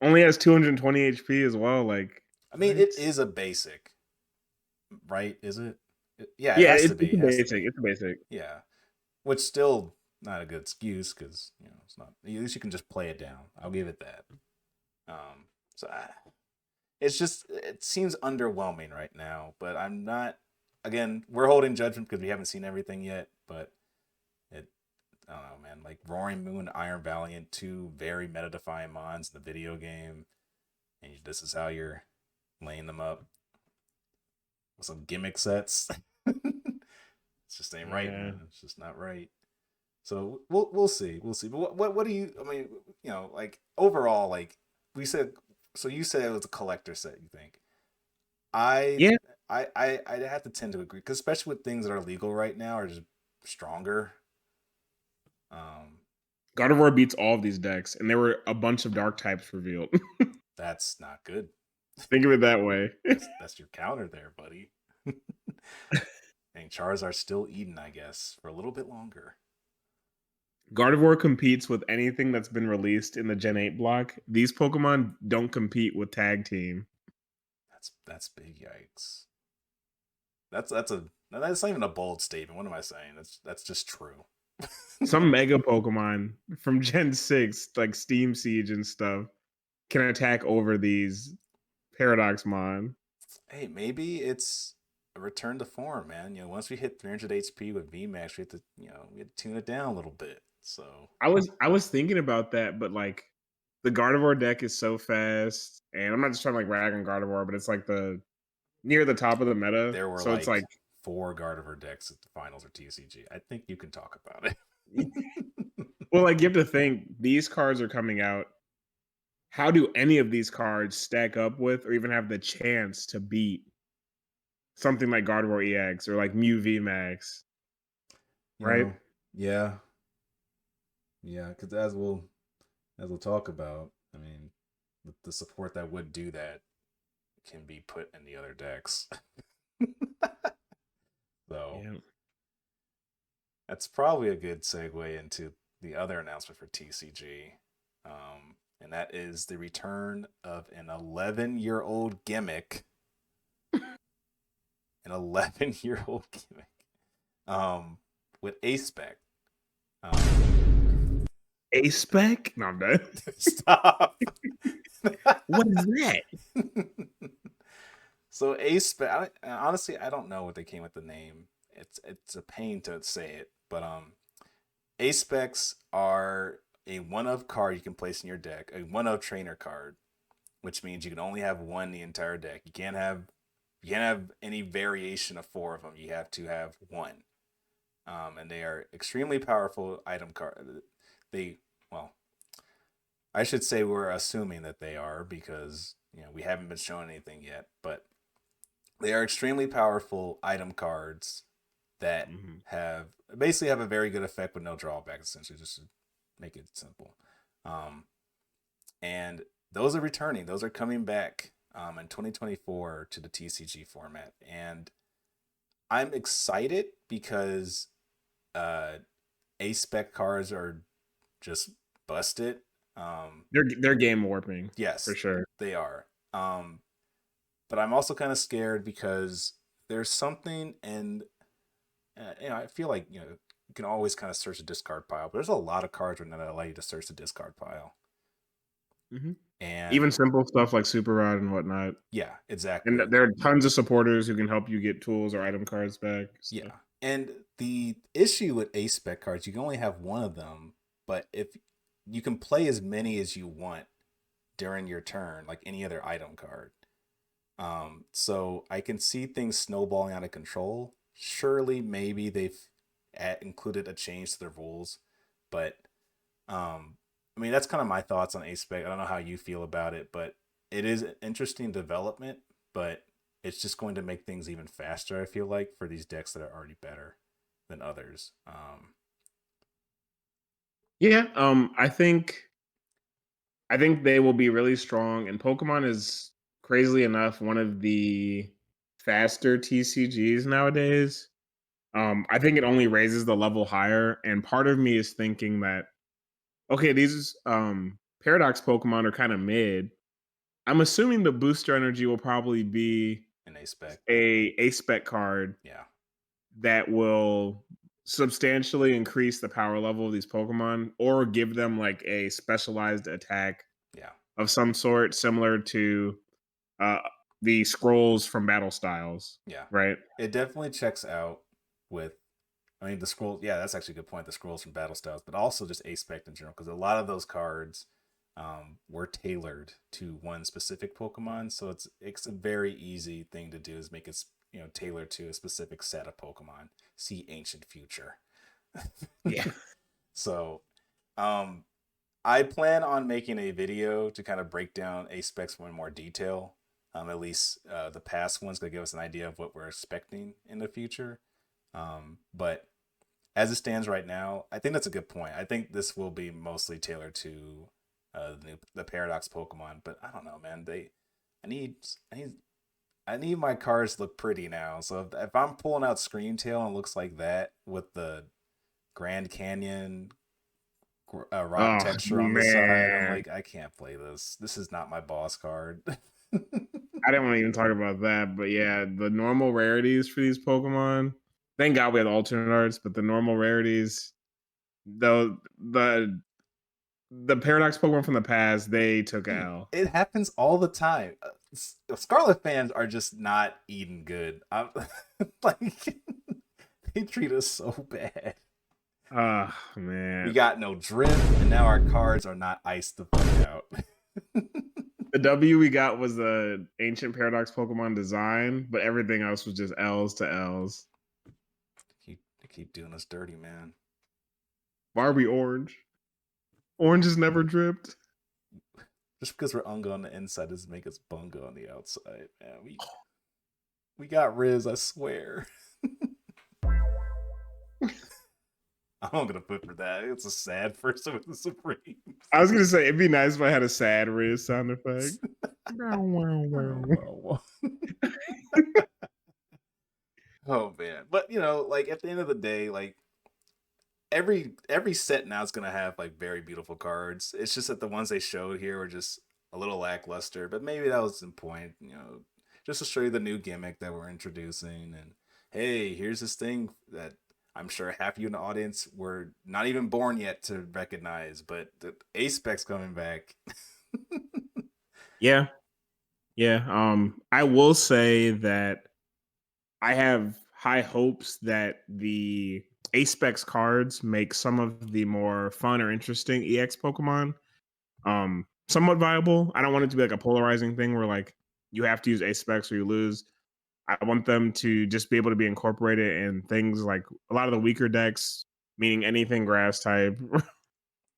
Only has 220 HP as well. Like I mean, what? it is a basic, right? Is it? Yeah, it Yeah, has to it's be. a It has to basic. be. It's a basic. Yeah, which still not a good excuse because it's not. At least you can just play it down. I'll give it that. So it's just it seems underwhelming right now. But I'm not. Again, we're holding judgment because we haven't seen everything yet. But it, I don't know, man. Like Roaring Moon, Iron Valiant, two very meta-defying mons in the video game, and this is how you're laying them up with some gimmick sets. It's just ain't right, Yeah. man. It's just not right. So we'll see, we'll see. But what do you? I mean, like overall, like we said. So you said it was a collector set. You think? I Yeah. I have to tend to agree because especially with things that are legal right now are just stronger. Um, Gardevoir beats all of these decks, and there were a bunch of dark types revealed. that's not good. Think of it that way. That's your counter there, buddy. And Charizard's still eating, I guess, for a little bit longer. Gardevoir competes with anything that's been released in the Gen 8 block. These Pokemon don't compete with Tag Team. That's big. Yikes. That's not even a bold statement. What am I saying? That's just true. Some Mega Pokemon from Gen 6, like Steam Siege and stuff, can attack over these Paradox Mon. Hey, maybe it's a return to form, man. Once we hit 300 HP with VMAX, we had to tune it down a little bit. So I was thinking about that, but like the Gardevoir deck is so fast, and I'm not just trying to like rag on Gardevoir, but it's like the near the top of the meta. there were So it's like like 4 Gardevoir decks at the finals or TCG. I think you can talk about it. well, like you have to think these cards are coming out. How do any of these cards stack up with or even have the chance to beat something like Gardevoir EX or like Mew VMAX, you right? know, yeah, yeah. Because as we'll talk about, I mean, the support that would do that can be put in the other decks. So Yeah. that's probably a good segue into the other announcement for TCG. And that is the return of an 11-year-old gimmick. An 11-year-old gimmick. With A Spec. A spec? No, I'm done. Stop. What is that? So A-Spec, honestly, I don't know what they came with the name. It's a pain to say it, but A-Specs are a one-of card you can place in your deck, a one-of trainer card, which means you can only have one in the entire deck. You can't have any variation of four of them. You have to have one. And they are extremely powerful item card. They well, I should say we're assuming that they are because we haven't been shown anything yet, but they are extremely powerful item cards that Mhm. have basically have a very good effect with no drawback. Essentially, just to make it simple. Um, and those are returning. Those are coming back in 2024 to the TCG format, and I'm excited because uh, A spec cards are just busted. They're game warping for Yes, sure. they are. But I'm also kind of scared because there's something in I feel like you can always kind of search the discard pile, but there's a lot of cards right now that allow you to search the discard pile. Mhm. And Even simple stuff like super rod and whatnot. yeah, And exactly. there are tons of supporters who can help you get tools or item cards back. So Yeah. And the issue with ace spec cards, you can only have one of them, but if you can play as many as you want during your turn, like any other item card. So I can see things snowballing out of control. Surely, maybe they've included a change to their rules, but I mean that's kind of my thoughts on ace spec. I don't know how you feel about it, but it is an interesting development. But it's just going to make things even faster. I feel like for these decks that are already better than others. yeah, I think they will be really strong. And Pokemon is crazily enough one of the faster TCGs nowadays. I think it only raises the level higher. And part of me is thinking that okay, these paradox Pokemon are kind of mid. I'm assuming the booster energy will probably be An ace spec, a spec card yeah, that will substantially increase the power level of these Pokemon or give them like a specialized attack yeah, of some sort, similar to uh, the scrolls from Battle Styles, yeah. right? It definitely checks out with I mean, the scroll. Yeah, that's actually a good point. The scrolls from Battle Styles, but also just Aspect in general, because a lot of those cards were tailored to one specific Pokemon. So it's a very easy thing to do is make it tailored to a specific set of Pokemon. See Ancient Future. Yeah. So, um, I plan on making a video to kind of break down Aspects in more detail. At least the past ones to give us an idea of what we're expecting in the future. But as it stands right now, I think that's a good point. I think this will be mostly tailored to the Paradox Pokemon, but I don't know, man. I need, I need, I need my cards to look pretty now. So if I'm pulling out Scream Tail and it looks like that with the Grand Canyon rock Oh texture on the side, I'm man, like, I can't play this. This is not my boss card. I didn't want to even talk about that, but yeah, the normal rarities for these Pokemon. Thank God we had alternate arts, but the normal rarities, though the Paradox Pokemon from the past, they took a Dude, L. it happens all the time. Scarlet fans are just not eating good. Like they treat us so bad. Oh We man, got no drift, and now our cards are not iced the fuck out. the W we got was the ancient Paradox Pokemon design, but everything else was just L's to L's. They keep doing us dirty, man. Why are we orange? Orange has never dripped. Just because we're unga on the inside doesn't make us bunga on the outside, man. We got Riz, I swear. I'm gonna put for that. It's a sad person with the Supreme. I was gonna say it'd be nice if I had a sad Riz sound effect. Wow, wow, Oh, wow. wow. Oh man, but like at the end of the day, like every set now is gonna have like very beautiful cards. It's just that the ones they showed here were just a little lackluster, but maybe that was the point, just to show you the new gimmick that we're introducing. And hey, here's this thing that I'm sure half of you in the audience were not even born yet to recognize, but the A-Spec's coming back. Yeah, yeah. I will say that I have high hopes that the Apex cards make some of the more fun or interesting EX Pokemon somewhat viable. I don't want it to be like a polarizing thing where like you have to use Apex or you lose. I want them to just be able to be incorporated in things like a lot of the weaker decks, meaning anything grass type,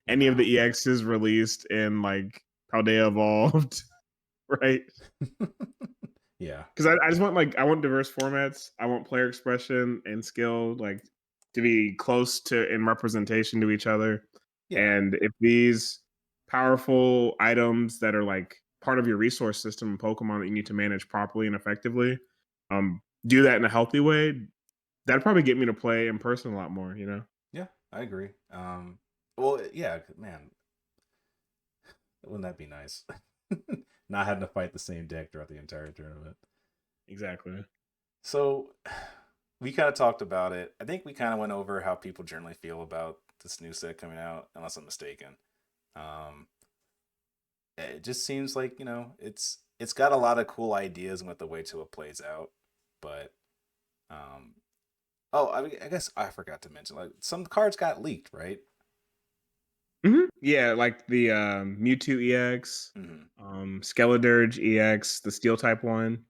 any of the Wow. EXs released in like how they evolved, right? Yeah. Because I just want like I want diverse formats. I want player expression and skill like to be close to in representation to each other. Yeah. And if these powerful items that are like part of your resource system in Pokemon that you need to manage properly and effectively, do that in a healthy way, that'd probably get me to play in person a lot more. You know? Yeah, I agree. Well, yeah, man, wouldn't that be nice? Not having to fight the same deck throughout the entire tournament. Exactly. So we kind of talked about it. I think we kind of went over how people generally feel about this new set coming out, unless I'm mistaken. Um, it just seems like it's got a lot of cool ideas with the way to it plays out, but um, oh, I guess I forgot to mention like some cards got leaked, right? Yeah, like the Mewtwo EX, Mm-hmm. Skeledirge EX, the Steel type one.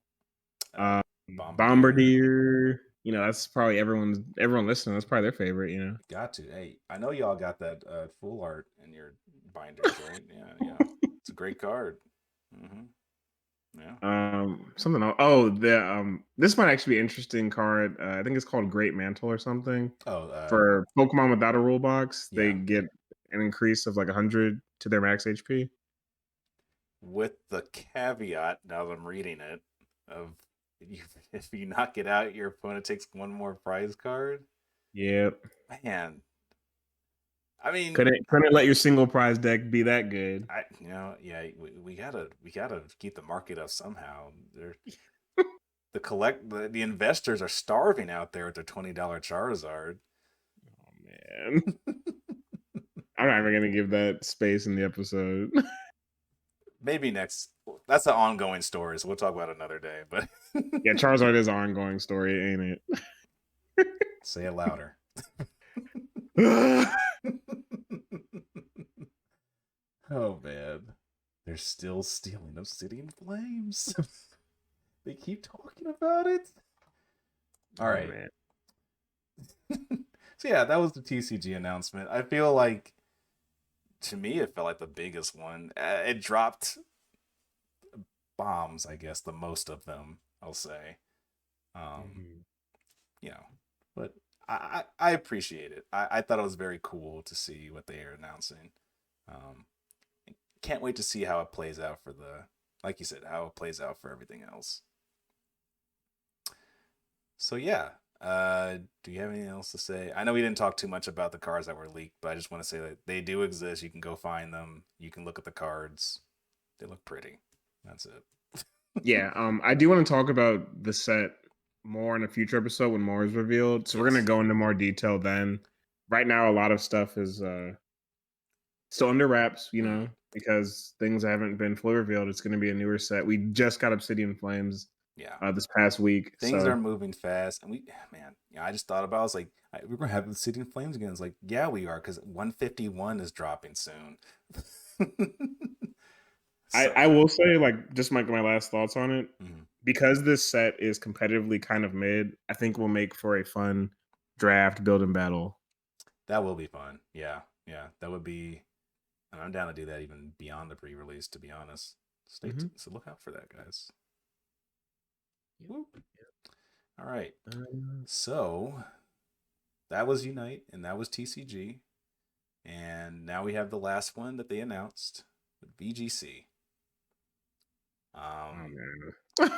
Uh, Um, Bombardier. Bombardier, that's probably everyone listening. That's probably their favorite. Got to. Hey, I know y'all got that full art in your binders, right? Yeah, yeah. It's a great card. Mm-hmm. Yeah. Something else. Oh, the this might actually be an interesting card. I think it's called Great Mantle or something. Oh, For Pokemon without a rule box, they yeah. get an increase of like 100 to their max HP. With the caveat, now that I'm reading it, of if you knock it out, your opponent takes one more prize card. Yep. Man, I mean, Couldn't let your single prize deck be that good. yeah, we gotta keep the market up somehow. The investors are starving out there with their $20 Charizard. Oh man. I'm not even gonna give that space in the episode. Maybe next. That's an ongoing story, so we'll talk about it another day. But Yeah, Charizard is an ongoing story, ain't say it louder. it? Oh man, they're still stealing Obsidian Flames. They keep talking about it. All Oh right. man. So yeah, that was the TCG announcement. I feel like to me it felt like the biggest one. It dropped bombs, I guess, the most of them. I'll say. Um, Mhm. you know, but I appreciate it. I thought it was very cool to see what they are announcing. Um, can't wait to see how it plays out for like you said, how it plays out for everything else. So yeah, do you have anything else to say? I know we didn't talk too much about the cards that were leaked, but I just want to say that they do exist. You can go find them. You can look at the cards. They look pretty. That's it. Yeah, I do want to talk about the set more in a future episode when more is revealed. So we're gonna Yes. go into more detail then. Right now, a lot of stuff is still under wraps, Mm-hmm. because things haven't been fully revealed. It's gonna be a newer set. We just got Obsidian Flames Yeah. this past week, Things are so moving fast, and man, I just thought about. I was like, we're gonna have the City in Flames again. It's like, yeah, we are, because 151 is dropping soon. So, I will say like just my last thoughts on it. mhm. Because this set is competitively kind of mid, I think will make for a fun draft build and battle. That will be fun. Yeah, yeah, that would be. And I'm down to do that even beyond the pre-release. To be honest, Mm-hmm. so look out for that, guys. Yep. Woo. All right. Uh, So that was Unite, and that was TCG, and now we have the last one that they announced, VGC. oh Um, man.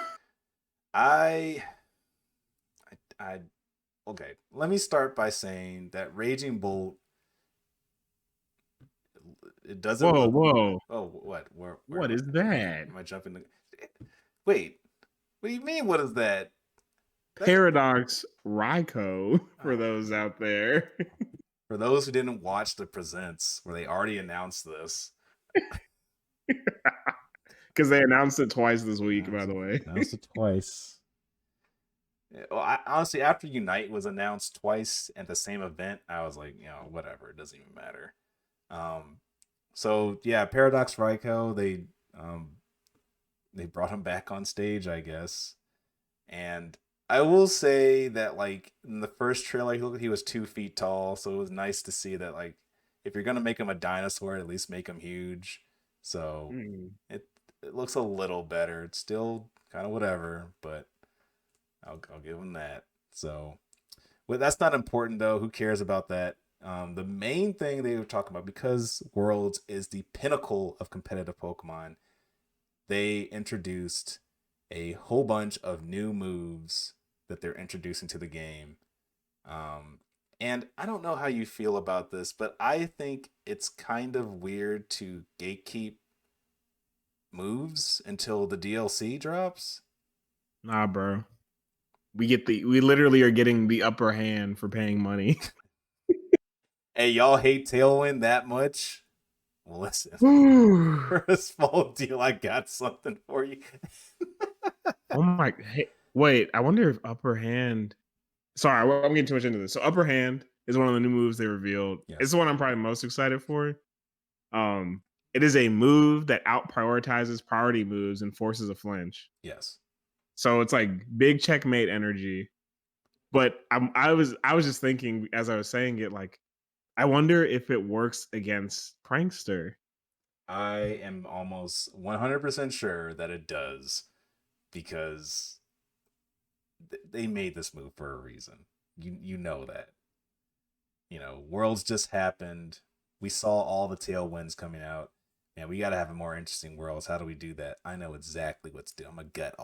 I, I, okay. Let me start by saying that Raging Bolt, it doesn't Whoa, look. whoa. Oh, what? Where What is that? am I jumping? Wait, what do you mean? What is that? Paradox Raikou for those out there. For those who didn't watch the presents where they already announced this, Because they announced it twice this week, by the way. announced it twice. Well, honestly, after Unite was announced twice at the same event, I was like, whatever, it doesn't even matter. So yeah, Paradox Raikou, they brought him back on stage, I guess, and I will say that like in the first trailer, he was 2 feet tall, so it was nice to see that like if you're gonna make him a dinosaur, at least make him huge. So it looks a little better. It's still kind of whatever, but I'll give him that. So, well, that's not important though. Who cares about that? The main thing they were talking about, because Worlds is the pinnacle of competitive Pokemon, they introduced a whole bunch of new moves that they're introducing to the game. And I don't know how you feel about this, but I think it's kind of weird to gatekeep moves until the DLC drops. Nah, bro. We literally are getting the upper hand for paying money. Hey, y'all hate Tailwind that much? Well, listen, for a small deal, I got something for you. Oh my! Hey, wait, I wonder if upper hand. Sorry, I'm getting too much into this. So upper hand is one of the new moves they revealed. Yes. It's the one I'm probably most excited for. It is a move that out prioritizes priority moves and forces a flinch. Yes. So it's like big checkmate energy. But I was just thinking as I was saying it, like, I wonder if it works against Prankster. I am almost 100% sure that it does, because they made this move for a reason. You know that. Worlds just happened. We saw all the tailwinds coming out. Man, we got to have a more interesting Worlds. How do we do that? I know exactly what to do. I'm gonna gut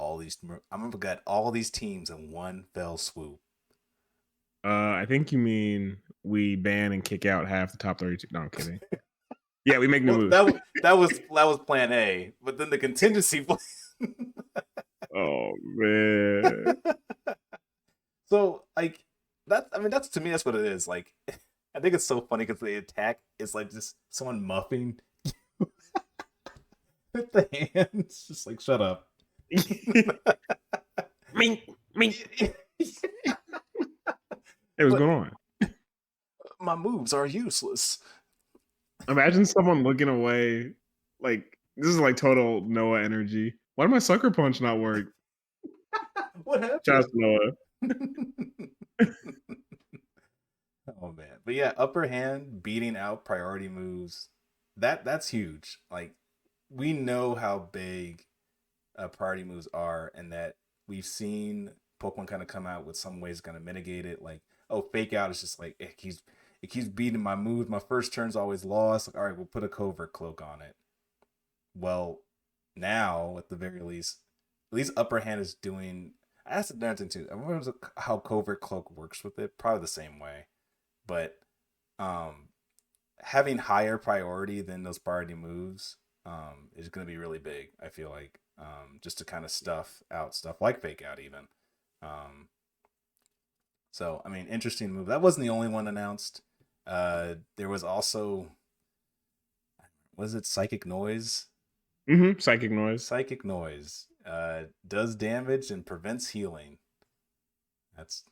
all these teams in one fell swoop. I think you mean we ban and kick out half the top 32. No, I'm kidding. Yeah, we make new moves. That was plan A, but then the contingency plan. Oh man. So like that's to me, that's what it is. Like, I think it's so funny because the attack is like just someone muffing with the hands, just like shut up. Mink. Hey, what's going on? My moves are useless. Imagine someone looking away. Like, this is like total Noah energy. Why did my sucker punch not work? What happened? Just Noah. Oh man. But yeah, upper hand beating out priority moves. That's huge. Like, we know how big priority moves are, and that we've seen Pokemon kind of come out with some ways kind of mitigate it. Like, oh, fake out is just like it keeps beating my moves. My first turn's always lost. Like, all right, we'll put a covert cloak on it. Well, now at the very least, at least upper hand is doing. That's another thing too. I wonder how covert cloak works with it. Probably the same way, but having higher priority than those priority moves is going to be really big. I feel like just to kind of stuff out stuff like fake out even. So I mean, interesting move. That wasn't the only one announced. There was also, was it Psychic Noise? Psychic Noise. Psychic Noise does damage and prevents healing. That's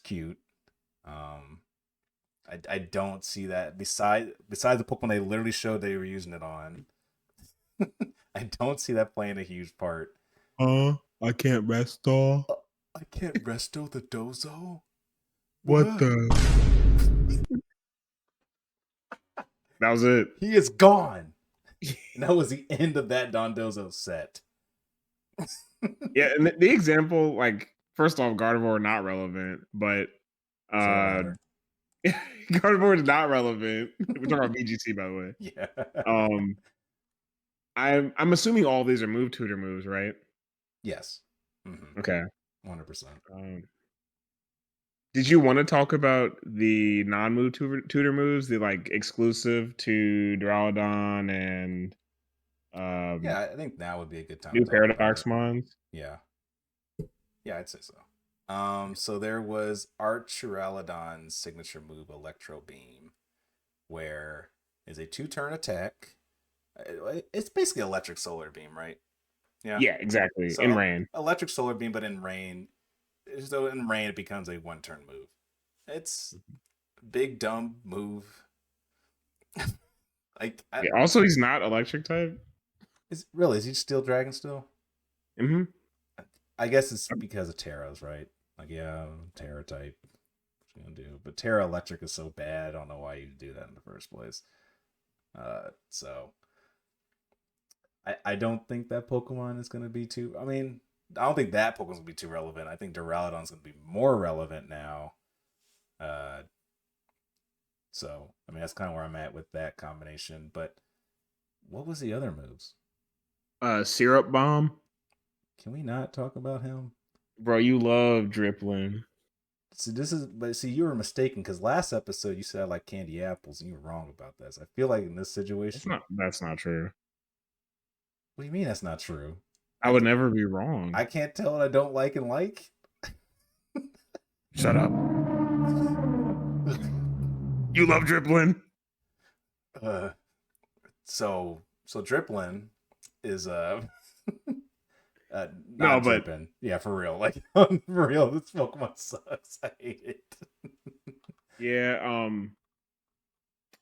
cute. I don't see that besides the Pokemon they literally showed they were using it on. I don't see that playing a huge part. I can't resto. I can't resto the Dozo. What the? That was it. He is gone. And that was the end of that Dondozo set. Yeah, and the example, like, first off, Gardevoir not relevant, but Gardevoir is not relevant. We're talking about VGC, by the way. Yeah. I'm assuming all these are move tutor moves, right? Yes. Mm-hmm. Okay. 100%. Did you want to talk about the non-move tutor moves, the like exclusive to Duraludon and yeah, I think now would be a good time new to talk Paradox about it. Mons? Yeah, I'd say so. So there was Archiralodon's signature move, Electro Beam, where is a 2-turn attack. It's basically electric solar beam, right? Yeah. Yeah, exactly. So In rain. electric solar beam, but in rain. So in rain, it becomes a 1-turn move. It's big dumb move. Like, Yeah, also, he's not electric type. is he still dragon still? Hmm. I guess it's because of Terra's, right? Like, yeah, Terra type. What you gonna do? But Terra Electric is so bad. I don't know why you do that in the first place. So I don't think that Pokemon is gonna be too. I mean, I don't think that Pokemon's gonna be too relevant. I think Duraludon's gonna be more relevant now. Uh, so I mean, that's kind of where I'm at with that combination. But what was the other moves? Syrup bomb. Can we not talk about him? Bro, you love Driplin. See, but see, you were mistaken because last episode you said I like candy apples, and you were wrong about that. So I feel like in this situation, That's not true. what do you mean that's not true? I I would can, never be wrong. I can't tell what I don't like and like. Shut up. You love Driplin. uh, so Driplin is No, not but dripping. Yeah, for real. Like for real, this Pokemon sucks. I hate it. yeah,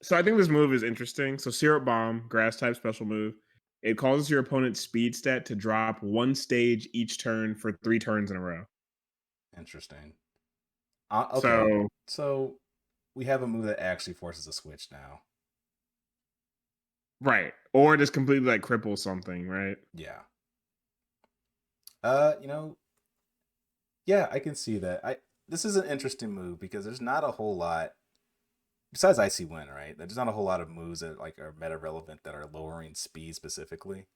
so I think this move is interesting. So Syrup Bomb, grass type special move. It causes your opponent's speed stat to drop one stage each turn for 3 turns in a row. Interesting. Okay, So so we have a move that actually forces a switch now. right. Or just completely like cripple something, right? Yeah. You know, yeah, I can see that. This is an interesting move because there's not a whole lot besides Icy Wind, right? There's not a whole lot of moves that like are meta relevant that are lowering speed specifically.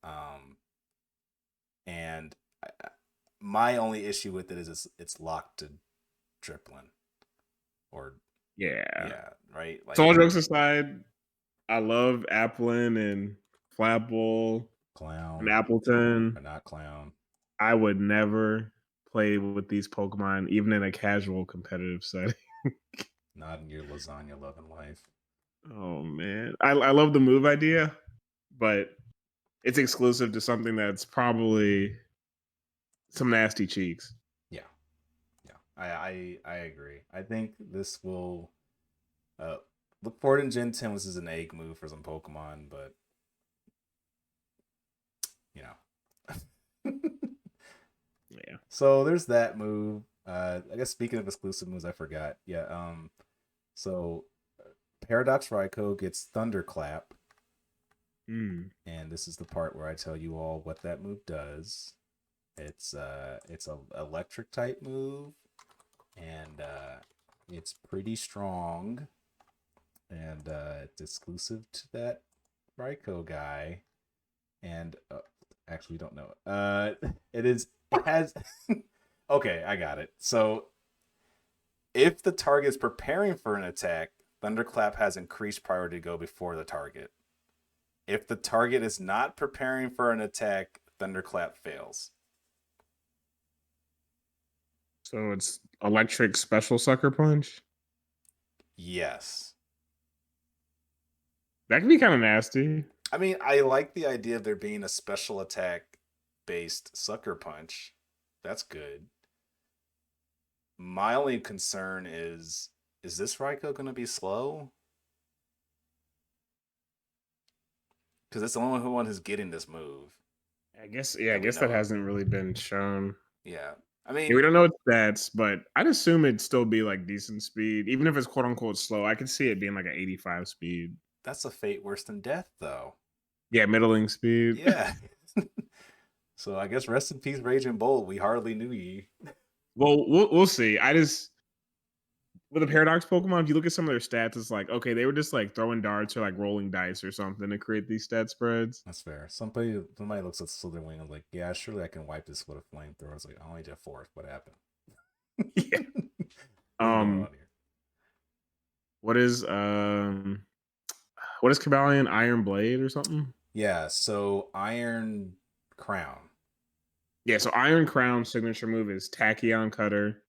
Um, and my only issue with it is it's locked to Driplin or Yeah. yeah, right? So Like all jokes aside, I love Applin and Flapple and clown Appleton. or not clown, I would never play with these Pokemon, even in a casual competitive setting. not in your lasagna loving life. Oh man, I love the move idea, but it's exclusive to something that's probably some nasty cheeks. Yeah, yeah, I agree. I think this will uh look forward in Gen 10 was an egg move for some Pokemon, but you know. Yeah. So there's that move. I guess speaking of exclusive moves, I forgot. Yeah. So Paradox Raikou gets Thunderclap, Mm. and this is the part where I tell you all what that move does. It's a electric type move, and it's pretty strong, and it's exclusive to that Raikou guy. And actually, we don't know it. It is. It has. Okay, I got it. So if the target is preparing for an attack, Thunderclap has increased priority to go before the target. If the target is not preparing for an attack, Thunderclap fails. So it's electric special sucker punch. Yes. That can be kind of nasty. I mean, I like the idea of there being a special attack based sucker punch. That's good. My only concern is this Raikou going to be slow? Because it's the only one who's getting this move I guess. Yeah, I that we guess that know of. hasn't really been shown. Yeah. I Yeah, we mean, don't know its stats, but I'd assume it'd still be like decent speed, even if it's quote unquote slow. I could see it being like an 85 speed. that's a fate worse than death, though. Yeah, middling speed. Yeah. So I guess rest in peace, Raging Bolt. We hardly knew ye. Well, we'll see. I just with the paradox Pokemon, if you look at some of their stats, it's like okay, they were just like throwing darts or like rolling dice or something to create these stat spreads. That's fair. Somebody looks at Slitherwing and is like, yeah, surely I can wipe this with a flamethrower. I was like, I only did fourth. What happened? Yeah. What's going on here? What is Cabalion Iron Blade or something? Yeah, so Iron Crown. Yeah, so Iron Crown signature move is Tachyon Cutter.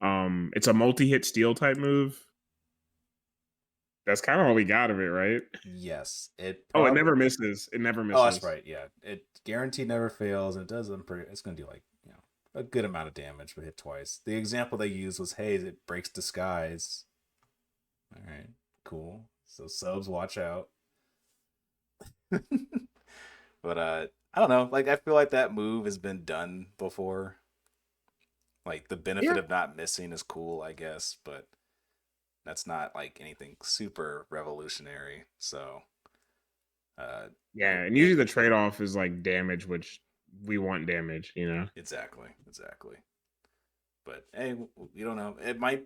It's a multi-hit steel type move. That's kind of all we got of it, right? Yes, it Oh, it probably. never misses. It never Oh, that's misses. right. Yeah, it guaranteed never fails, and it does. It's gonna do like a good amount of damage, but hit twice. The example they used was, hey, it breaks disguise. All right, cool. So subs, watch out. But I don't know. Like I feel like that move has been done before. Like the benefit Yeah. of not missing is cool, I guess, but that's not like anything super revolutionary. So uh, Yeah, and it usually the trade-off is like damage, which we want damage, you know? exactly. But hey, you don't know. It might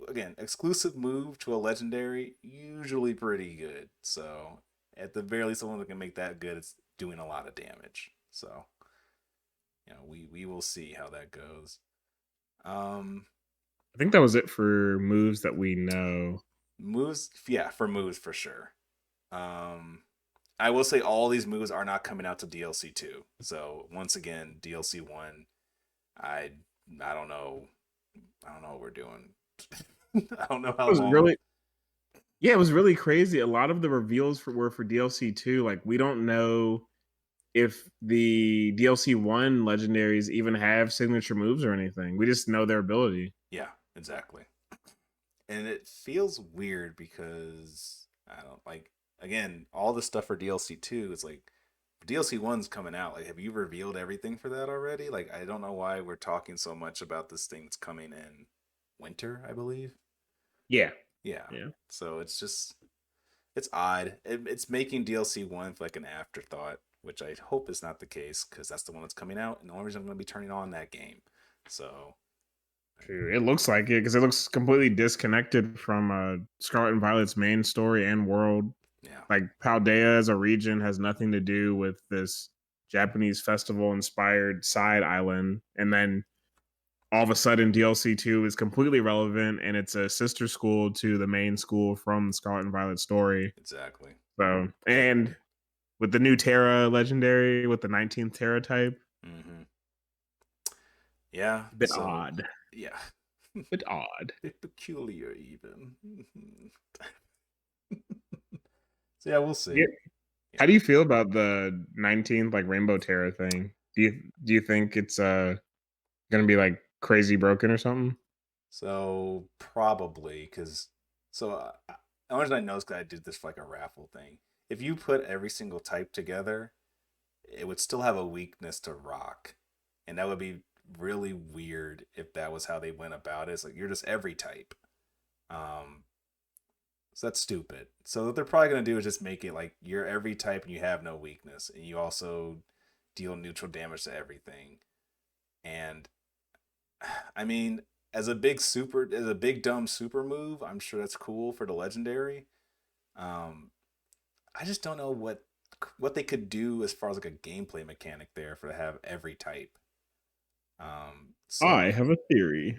again exclusive move to a legendary, usually pretty good. So at the very least, someone that can make that good, it's doing a lot of damage. So we will see how that goes. Um, I think that was it for moves that we know. moves, yeah, for moves for sure. Um, I will say all these moves are not coming out to DLC 2. So once again, DLC 1, I I don't know. I don't know what we're doing. I don't know It how was long. really Yeah, it was really crazy. A lot of the reveals were for DLC 2. Like we don't know if the DLC 1 legendaries even have signature moves or anything. We just know their ability. Yeah, exactly. And it feels weird because I don't like again, all the stuff for DLC 2 is like DLC 1's coming out. Like have you revealed everything for that already? Like I don't know why we're talking so much about this thing that's coming in winter, I believe. Yeah. Yeah. Yeah. So it's just it's odd. It's making DLC 1 like an afterthought, which I hope is not the case because that's the one that's coming out and the only reason I'm going to be turning on that game. So, True. It looks like it because it looks completely disconnected from Scarlet and Violet's main story and world. yeah. Like Paldea as a region has nothing to do with this Japanese festival inspired side island. And then all of a sudden DLC 2 is completely relevant and it's a sister school to the main school from the Scarlet and Violet story. Exactly. So, and with the new Terra legendary with the 19th Terra type, Mhm. Yeah, a bit so odd. yeah. Bit odd. Bit peculiar even. So yeah, we'll Yeah. see. How Yeah. do you feel about the 19th like Rainbow Terra thing? Do you think it's gonna be like crazy broken or something? So probably because so the only reason I know is because I did this for like a raffle thing. If you put every single type together, it would still have a weakness to rock, and that would be really weird if that was how they went about it. It's like you're just every type. Um, so that's stupid. So what they're probably gonna do is just make it like you're every type and you have no weakness, and you also deal neutral damage to everything. And I mean, as a big dumb super move, I'm sure that's cool for the legendary. Um, I just don't know what they could do as far as like a gameplay mechanic there for to have every type. So I have a theory.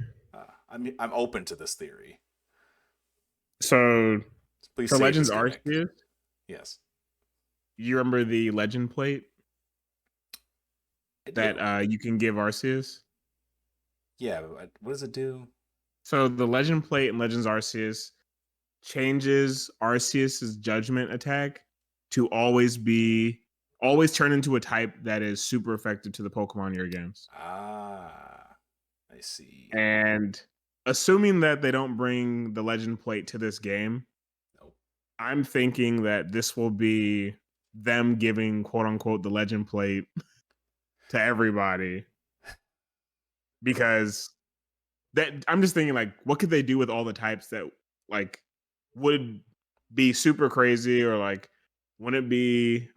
I mean, I'm open to this theory. So Please for save Legends this gimmick. Arceus, Yes, you remember the legend plate I that do. you can give Arceus? Yeah, but what does it do? So the legend plate in Legends Arceus changes Arceus's judgment attack to always turn into a type that is super effective to the Pokemon you're against. Ah, I see. And assuming that they don't bring the legend plate to this game, Nope. I'm thinking that this will be them giving quote unquote the legend plate to everybody because that I'm just thinking like what could they do with all the types that like would be super crazy or like wouldn't it be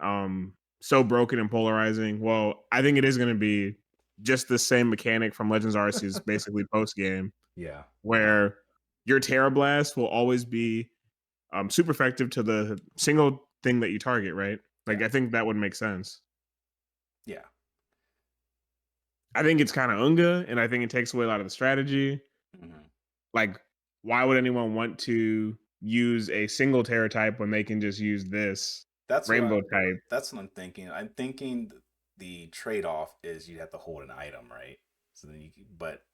so broken and polarizing? Well, I think it is going to be just the same mechanic from Legends Arceus basically post game Yeah, where your Terra Blast will always be super effective to the single thing that you target, right? Like yeah, I think that would make sense. yeah. I think it's kind of Unga, and I think it takes away a lot of the strategy. Hmm. Like, why would anyone want to use a single Terra type when they can just use this That's what Rainbow type? that's what I'm thinking. I'm thinking the trade off is you have to hold an item, right? So then but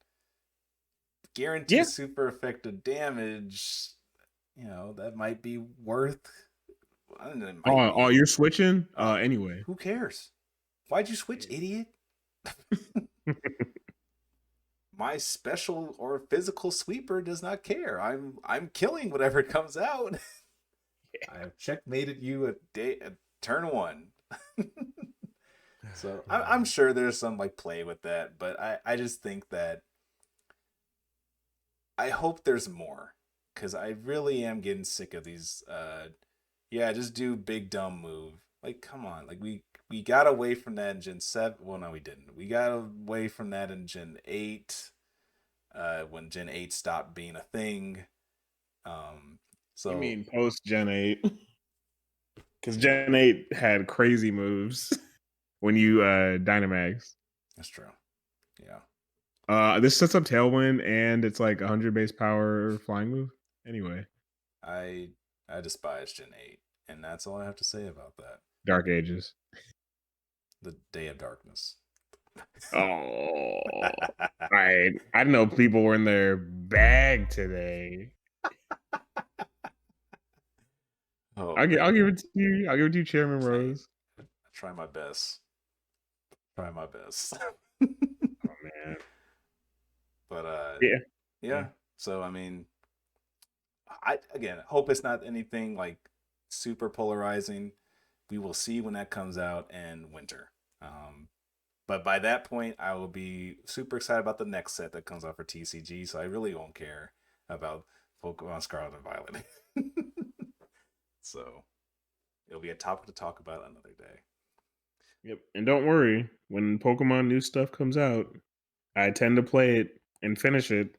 Yeah. guaranteed super effective damage, that might be worth. I don't know, it might Oh, be. you're switching. Oh, Anyway. who cares? Why'd you switch, idiot? My special or physical sweeper does not care. I'm killing whatever comes out. I have checkmated you at turn one. So I'm sure there's some like play with that, but I just think that I hope there's more because I really am getting sick of these. Yeah, just do big dumb move. Like, come on, like we got away from that in Gen 7. Well, no, we didn't. We got away from that in Gen 8. When Gen 8 stopped being a thing. Um, You so mean post Gen 8? Because Gen 8 had crazy moves when you Dynamax. that's true. Yeah. This sets up Tailwind and it's like 100 base power flying move. Anyway, I I despise Gen 8, and that's all I have to say about that. Dark Ages. The Day of Darkness. Oh, I didn't know people were in their bag today. Oh I'll give man. it to you. I'll give it to you, Chairman Hey, Rose. I try my best. Try my best. Oh man. But Yeah. Yeah. yeah. So I mean, I again hope it's not anything like super polarizing. We will see when that comes out in winter. But by that point, I will be super excited about the next set that comes out for TCG. So I really won't care about Pokemon Scarlet and Violet. So it'll be a topic to talk about another day. Yep. And don't worry, when Pokemon new stuff comes out, I tend to play it and finish it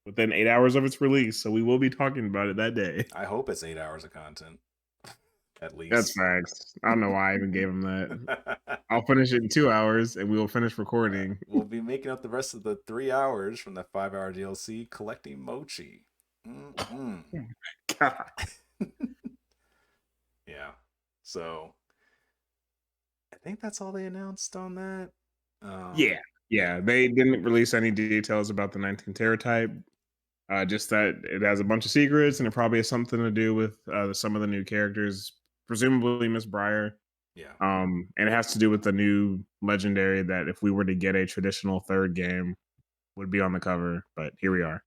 within 8 hours of its release. So we will be talking about it that day. I hope it's 8 hours of content, at That's least. facts. I don't know why I even gave him that. I'll finish it in 2 hours and we will finish recording. We'll be making up the rest of the 3 hours from that 5 hour DLC collecting mochi. Mm-mm. Oh my God. Yeah. So I think that's all they announced on that. Yeah. Yeah. Yeah. They didn't release any details about the 19 Terra type. Just that it has a bunch of secrets and it probably has something to do with some of the new characters, presumably Miss Briar. Yeah. And it has to do with the new legendary that if we were to get a traditional third game would be on the cover. But here we are.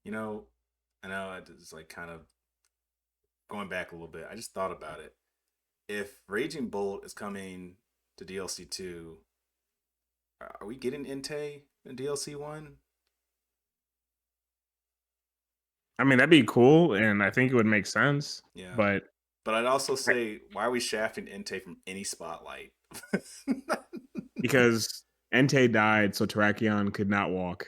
You know, I know it's like kind of going back a little bit. I just thought about it. If Raging Bolt is coming to DLC 2, are we getting Entei in DLC 1? I mean, that'd be cool, and I think it would make sense. Yeah. But But I'd also say, why are we shafting Entei from any spotlight? because Entei died, so Terrakion could not walk.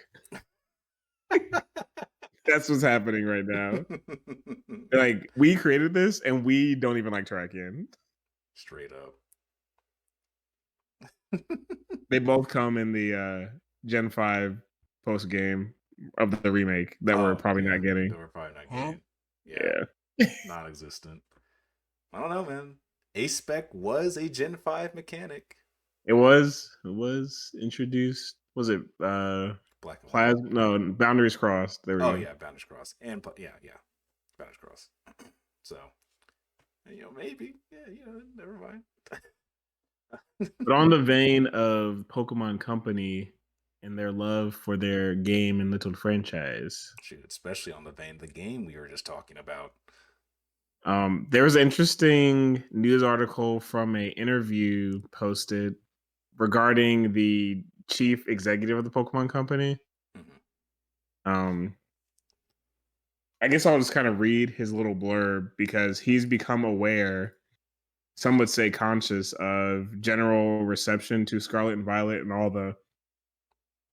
That's what's happening right now. Like we created this, and we don't even like Terrakion. Straight up. They both come in the Gen 5 post game of the remake that we're Oh, probably yeah. not getting. That we're probably not getting. Yeah. Yeah. Non existent. I don't know, man. A Spec was a Gen 5 mechanic. It was introduced. Was it Black and white. Plasma? No, Boundaries Crossed. There we Oh, go. yeah. Boundary Cross. And, yeah, yeah. Boundary Cross. So, maybe. Yeah, never mind. But on the vein of Pokemon Company and their love for their game and little franchise, Shoot, especially on the vein of the game we were just talking about. there was an interesting news article from a interview posted regarding the chief executive of the Pokemon Company. Mhm. Um, I guess I'll just kind of read his little blurb because he's become aware, some would say conscious, of general reception to Scarlet and Violet and all the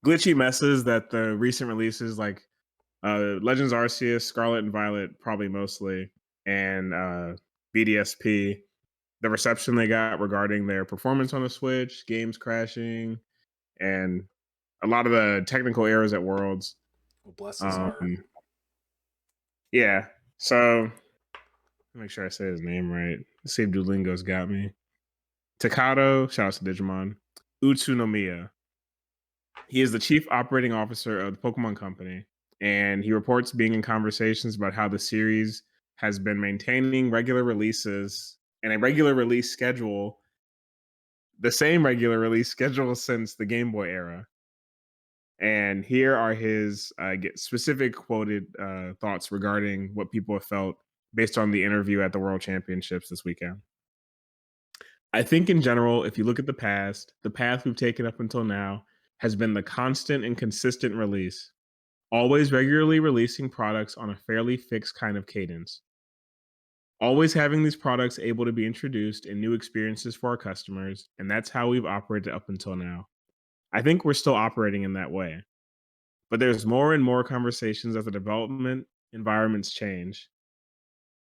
glitchy messes that the recent releases like Legends Arceus, Scarlet and Violet, probably mostly, and BDSP, the reception they got regarding their performance on the Switch, games crashing, and a lot of the technical errors at Worlds. Well, bless his Um, heart. yeah, so make sure I say his name right. Let's see if Duolingo's got me. Takado, shout out to Digimon, Utsunomiya. He is the chief operating officer of the Pokemon Company, and he reports being in conversations about how the series has been maintaining regular releases and a regular release schedule, the same regular release schedule since the Game Boy era. And here are his specific quoted thoughts regarding what people have felt based on the interview at the World Championships this weekend. I think in general, if you look at the past, the path we've taken up until now has been the constant and consistent release, always regularly releasing products on a fairly fixed kind of cadence, always having these products able to be introduced and new experiences for our customers, and that's how we've operated up until now. I think we're still operating in that way. But there's more and more conversations as the development environments change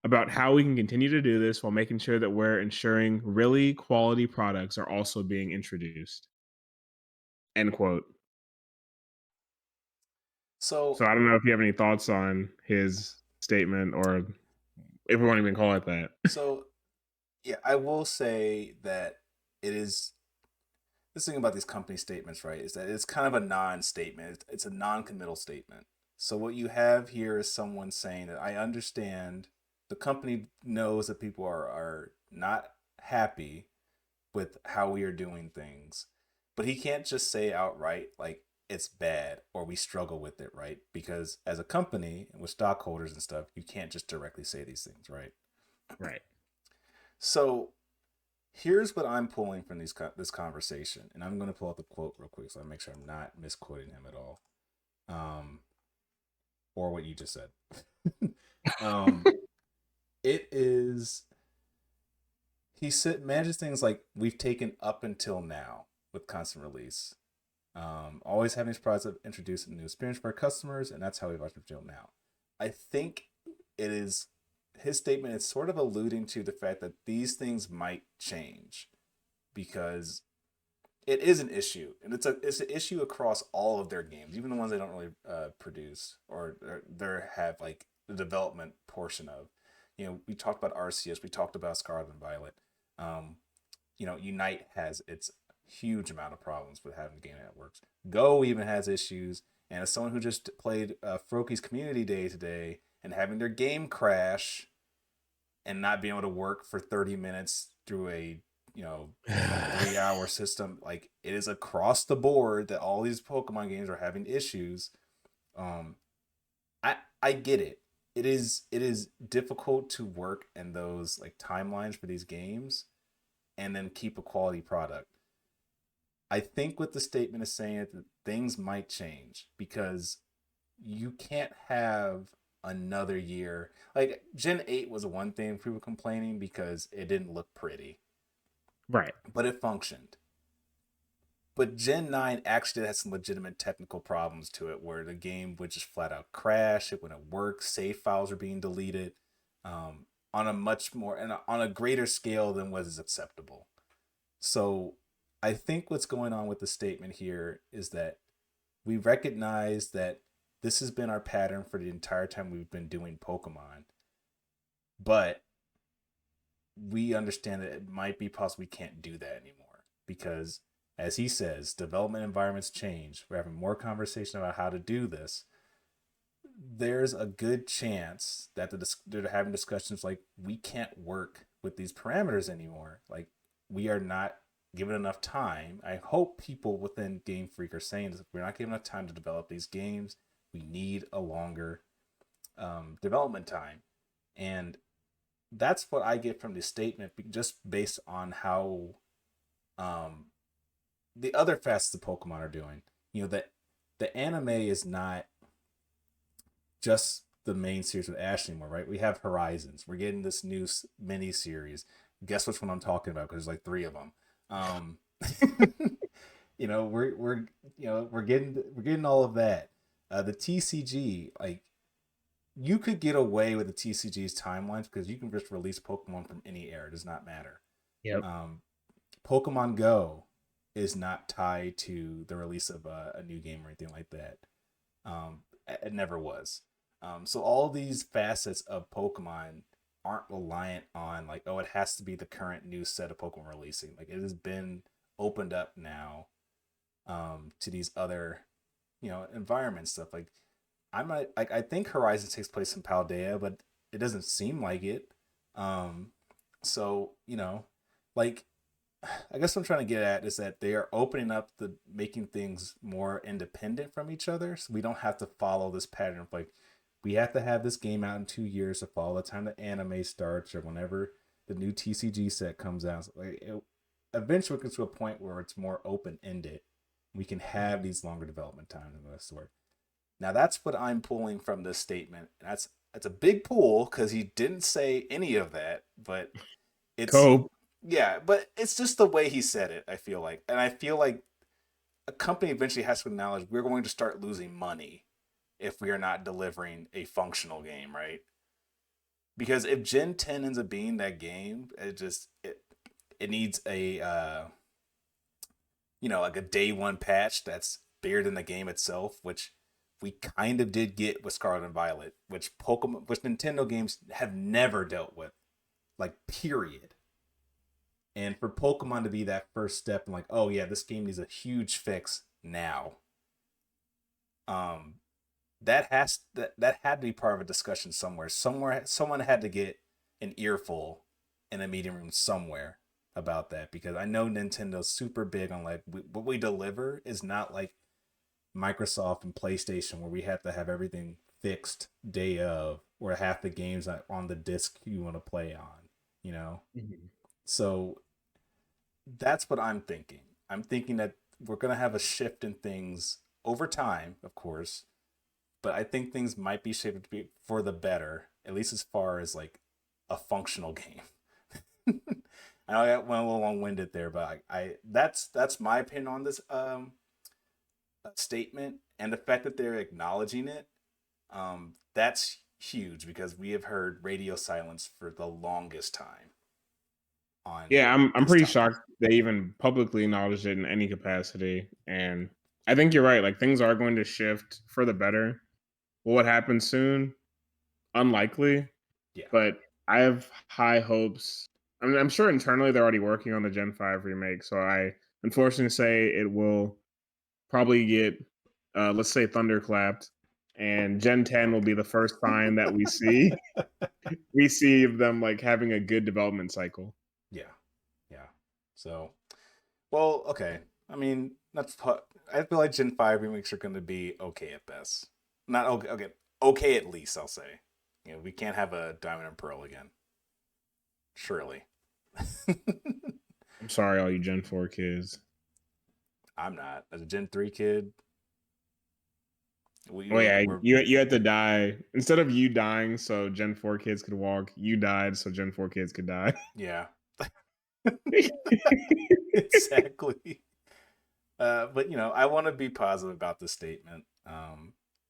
about how we can continue to do this while making sure that we're ensuring really quality products are also being introduced. End quote. So So I don't know if you have any thoughts on his statement or if we won't even call it that. so yeah, I will say that it is this thing about these company statements, right, is that it's kind of a non-statement. It's a non-committal statement. So what you have here is someone saying that I understand the company knows that people are not happy with how we are doing things, but he can't just say outright like it's bad or we struggle with it, right? Because as a company and with stockholders and stuff, you can't just directly say these things, right? Right. So here's what I'm pulling from this conversation, and I'm going to pull up the quote real quick so I make sure I'm not misquoting him at all, um, or what you just said. um, it is he said manages things like we've taken up until now with constant release, always having these products that introduce a new experience for our customers, and that's how we've watched until now. I think it is his statement is sort of alluding to the fact that these things might change because it is an issue, and it's an issue across all of their games, even the ones they don't really produce or they have like the development portion of. You know, we talked about RCS, we talked about Scarlet and Violet. Um, you know, Unite has its huge amount of problems with having game networks. Go even has issues, and as someone who just played Froki's Community Day today and having their game crash and not being able to work for 30 minutes through a you know 3 hour system, like it is across the board that all these Pokemon games are having issues. um I get it. It is difficult to work in those like timelines for these games and then keep a quality product. I think what the statement is saying is that things might change because you can't have another year. Like Gen 8 was one thing people complaining because it didn't look pretty, Right. but it functioned. But Gen 9 actually had some legitimate technical problems to it where the game would just flat out crash. It wouldn't work. Save files are being deleted on a much more and on a greater scale than what is acceptable. So I think what's going on with the statement here is that we recognize that this has been our pattern for the entire time we've been doing Pokemon, but we understand that it might be possible we can't do that anymore because, as he says, development environments change. We're having more conversation about how to do this. There's a good chance that they're having discussions like we can't work with these parameters anymore. Like we are not given enough time. I hope people within Game Freak are saying this, we're not given enough time to develop these games. We need a longer development time, and that's what I get from the statement, just based on how um, the other facets of Pokemon are doing. You know that the anime is not just the main series with Ash anymore, right? We have Horizons. We're getting this new mini series. Guess which one I'm talking about? Because there's like three of them. Um, you know, we're we're getting all of that. The TCG, like you could get away with the TCG's timelines because you can just release Pokemon from any era. It does not matter. Yep. Pokemon Go is not tied to the release of a new game or anything like that. It never was. So all these facets of Pokemon aren't reliant on like, oh, it has to be the current new set of Pokemon releasing. Like it has been opened up now to these other, environment stuff. Like I think Horizon takes place in Paldea, but it doesn't seem like it. Um, so like I guess what I'm trying to get at is that they are opening up the making things more independent from each other, so we don't have to follow this pattern of like we have to have this game out in 2 years to follow the time the anime starts or whenever the new TCG set comes out. So like eventually it gets to a point where it's more open ended. We can have these longer development times and this sort. Now that's what I'm pulling from this statement. That's a big pull because he didn't say any of that, but it's Cope. yeah, but it's just the way he said it, I feel like. And I feel like a company eventually has to acknowledge we're going to start losing money if we are not delivering a functional game, right? Because if Gen 10 ends up being that game, it needs a like a day one patch that's bigger than the game itself, which we kind of did get with Scarlet and Violet, which Nintendo games have never dealt with, like period. And for Pokemon to be that first step and like, oh yeah, this game needs a huge fix now. Um, that had to be part of a discussion somewhere. Somewhere, someone had to get an earful in a meeting room somewhere about that because I know Nintendo's super big on like what we deliver is not like Microsoft and PlayStation where we have to have everything fixed day of or half the games on the disc you want to play on. You know, Mhm. so that's what I'm thinking. I'm thinking that we're going to have a shift in things over time, of course, but I think things might be shaped to be for the better, at least as far as like a functional game. I know I went a little long-winded there, but that's my opinion on this statement and the fact that they're acknowledging it. That's huge because we have heard radio silence for the longest time on Yeah, I'm this pretty topic. shocked they even publicly acknowledged it in any capacity. And I think you're right. Like things are going to shift for the better. Will what happen soon? Unlikely, Yeah, but I have high hopes. I mean, I'm sure internally they're already working on the Gen 5 remake. So I unfortunately say it will probably get let's say thunderclapped. And Gen 10 will be the first time that we see them like having a good development cycle. yeah, yeah. So, well, okay. I mean, that's I feel like Gen 5 remakes are going to be okay at best. Not okay, okay, okay at least. I'll say. We can't have a Diamond and Pearl again. Surely. I'm sorry, all you Gen 4 kids. I'm not as a Gen 3 kid. Oh yeah, We're you had to die instead of you dying so Gen 4 kids could walk. You died so Gen 4 kids could die. yeah, exactly. But I want to be positive about this statement.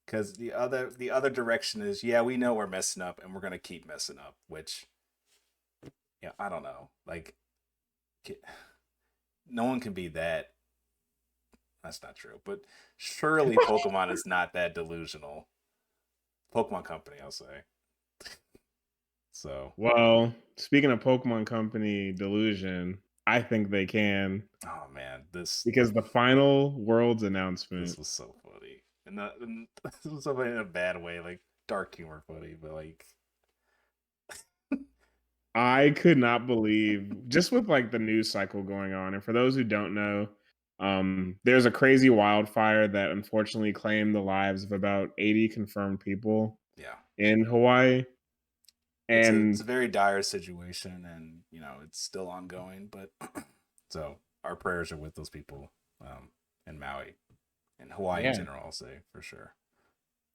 Because the other direction is, yeah, we know we're messing up and we're gonna keep messing up. Which, yeah, I don't know. Like, no one can be that. That's not true. But surely Pokemon is not that delusional. Pokemon Company, I'll say. So, Well, speaking of Pokemon Company delusion, I think they can oh man, this because the final Worlds this announcement. was so funny, and this was so funny in a bad way, like dark humor funny, but like, I could not believe just with like the news cycle going on. And for those who don't know, there's a crazy wildfire that unfortunately claimed the lives of about 80 confirmed people yeah, in Hawaii. it's a And very dire situation, and it's still ongoing. But so our prayers are with those people in Maui and Hawaii in yeah, general. I'll say for sure.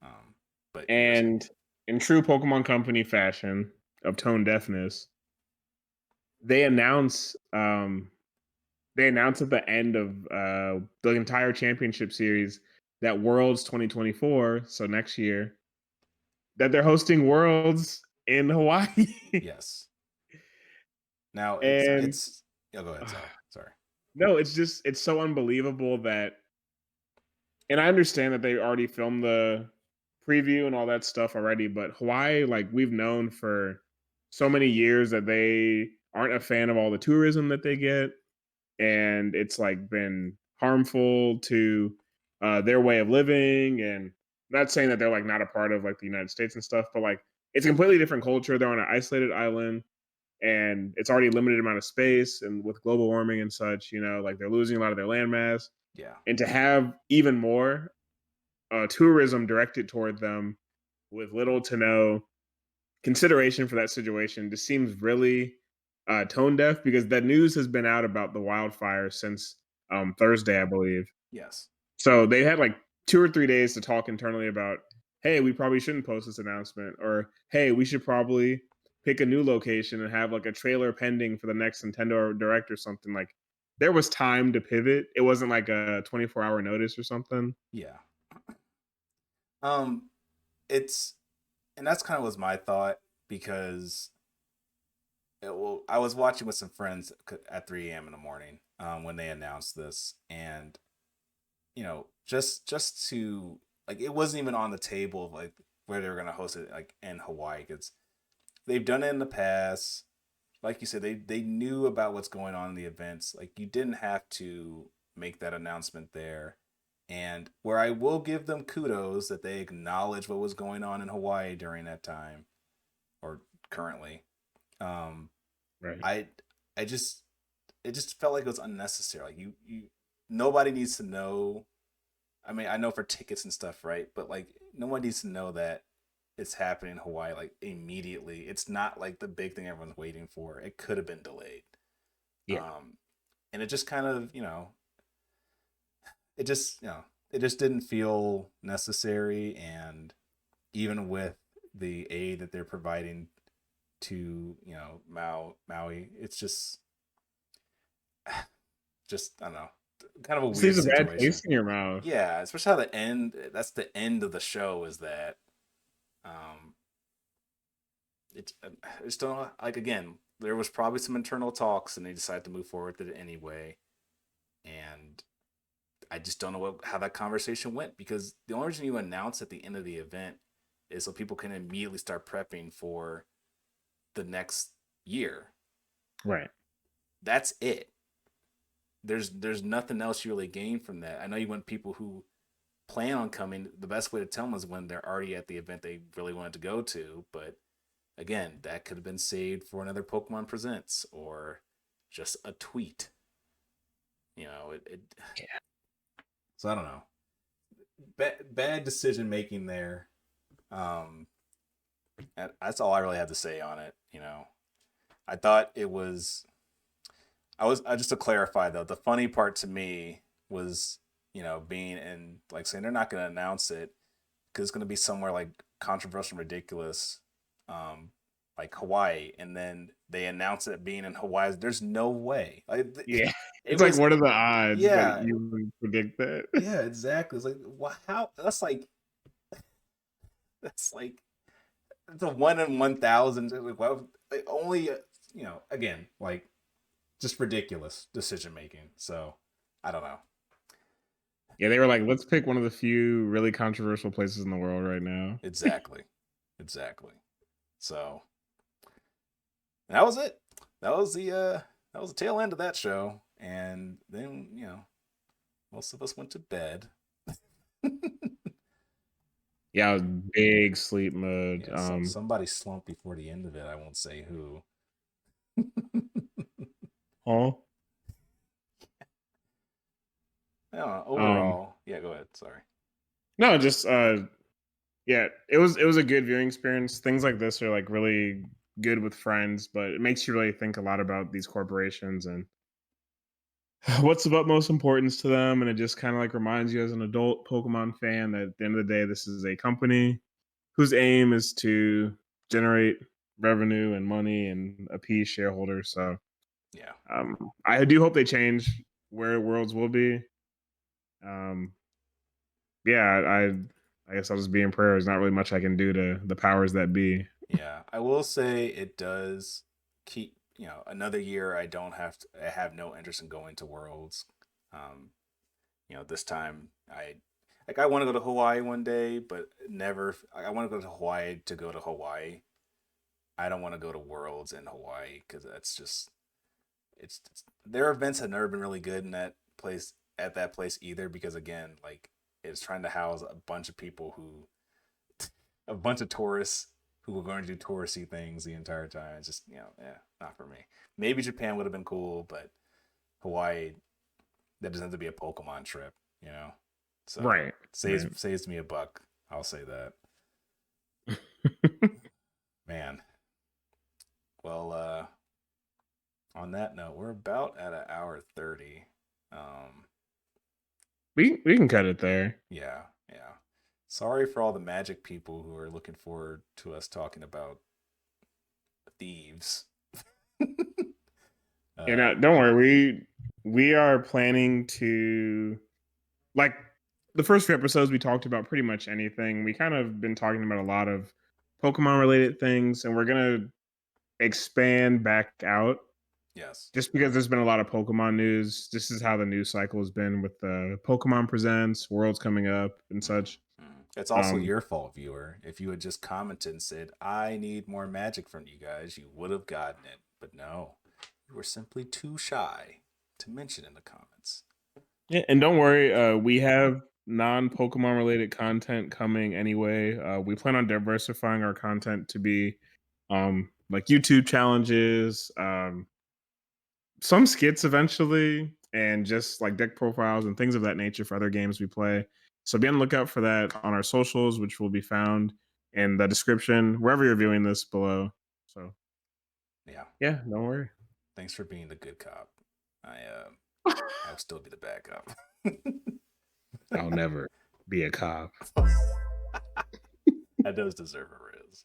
Um, but you were saying, and in true Pokemon Company fashion of tone deafness, they announce they announced at the end of the entire championship series that Worlds 2024, so next year, that they're hosting Worlds in Hawaii. yes. Now it's And it's. Oh, go ahead. Sorry. no, it's so unbelievable that, and I understand that they already filmed the preview and all that stuff already, but Hawaii, like we've known for so many years that they aren't a fan of all the tourism that they get, and it's like been harmful to their way of living. And not saying that they're like not a part of like the United States and stuff, but like it's a completely different culture. They're on an isolated island, and it's already a limited amount of space. And with global warming and such, like they're losing a lot of their landmass, Yeah. and to have even more tourism directed toward them with little to no consideration for that situation just seems really tone deaf, because that news has been out about the wildfire since Thursday, I believe. Yes. So they had like 2 or 3 days to talk internally about, hey, we probably shouldn't post this announcement, or hey, we should probably pick a new location and have like a trailer pending for the next Nintendo Direct or something. Like there was time to pivot. It wasn't like a 24-hour notice or something. Yeah. Um, it's and that's kind of was my thought because well, I was watching with some friends at 3 a.m. in the morning when they announced this, and just to like it wasn't even on the table of like where they were gonna host it like in Hawaii because they've done it in the past. Like you said, they knew about what's going on in the events. Like you didn't have to make that announcement there. And where I will give them kudos that they acknowledge what was going on in Hawaii during that time or currently. Um, Right. I I just it just felt like it was unnecessary. Like you nobody needs to know. I mean, I know for tickets and stuff, right? But like no one needs to know that it's happening in Hawaii like immediately. It's not like the big thing everyone's waiting for. It could have been delayed. Yeah. Um, and it just kind of, it just, it just didn't feel necessary. And even with the aid that they're providing to, Maui, it's just, I don't know, kind of a This weird leaves a bad situation. taste in your mouth. Yeah, especially how that's the end of the show is that, um, it's I just don't know. Like again, there was probably some internal talks, and they decided to move forward with it anyway. And I just don't know how that conversation went because the only reason you announce at the end of the event is so people can immediately start prepping for the next year. Right. That's it. There's nothing else you really gain from that. I know you want people who plan on coming. The best way to tell them is when they're already at the event they really wanted to go to, but again, that could have been saved for another Pokemon Presents or just a tweet. It Yeah. so I don't know. Bad decision making there. Um, and that's all I really had to say on it. I thought it was. I just to clarify though, the funny part to me was being in like saying they're not going to announce it because it's going to be somewhere like controversial, and ridiculous, um, like Hawaii, and then they announce it being in Hawaii. There's no way. Like Yeah. it It's like, was. what are the odds that Yeah, you would predict that? yeah, exactly. It's like how that's like it's a 1 in 1,000. Like, well, like, only again like just ridiculous decision making. So I don't know. Yeah, they were like, let's pick one of the few really controversial places in the world right now. Exactly, exactly. So that was it. That was the tail end of that show, and then most of us went to bed. Yeah, I was big sleep mode. Yeah, somebody slumped before the end of it. I won't say who. Huh? I don't know. Um, Overall, yeah. Go ahead. Sorry. no, just yeah, it was a good viewing experience. Things like this are like really good with friends, but it makes you really think a lot about these corporations and what's of utmost importance to them. And it just kind of like reminds you as an adult Pokemon fan that at the end of the day, this is a company whose aim is to generate revenue and money and appease shareholders. So Yeah. I do hope they change where Worlds will be. Um, yeah, I guess I'll just be in prayer. There's not really much I can do to the powers that be. Yeah, I will say it does keep, another year I have no interest in going to Worlds. Um, this time I want to go to Hawaii one day, but never I want to go to Hawaii to go to Hawaii. I don't want to go to Worlds in Hawaii because that's just their events have never been really good in that place at that place either because again like it's trying to house a bunch of people who a bunch of tourists who were going to do touristy things the entire time. It's just yeah, not for me. Maybe Japan would have been cool, but Hawaii that doesn't have to be a Pokemon trip, you know. So Right. saves me a buck. I'll say that. Man. Well, on that note, we're about at an hour 30. We can cut it there. Yeah, yeah. Sorry for all the Magic people who are looking forward to us talking about thieves. You know, don't worry. We are planning to, like, the first few episodes we talked about pretty much anything. We kind of been talking about a lot of Pokemon related things, and we're gonna expand back out yes. just because there's been a lot of Pokemon news. This is how the news cycle has been with the Pokemon Presents, Worlds coming up, and such. It's also Um, your fault, viewer. If you had just commented and said, I need more magic from you guys, you would have gotten it. But no, you were simply too shy to mention in the comments. yeah, and don't worry, we have non Pokemon related content coming anyway. We plan on diversifying our content to be like YouTube challenges, some skits eventually, and just like deck profiles and things of that nature for other games we play. So be on the lookout for that on our socials, which will be found in the description wherever you're viewing this below. So Yeah. yeah, don't worry. Thanks for being the good cop. I'll still be the bad cop. I'll never be a cop. That does deserve a riz.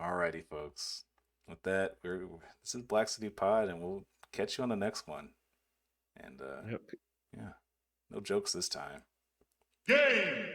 Alrighty, folks. With that, this is Black City Pod, and we'll catch you on the next one. And Yep. yeah, no jokes this time. Game!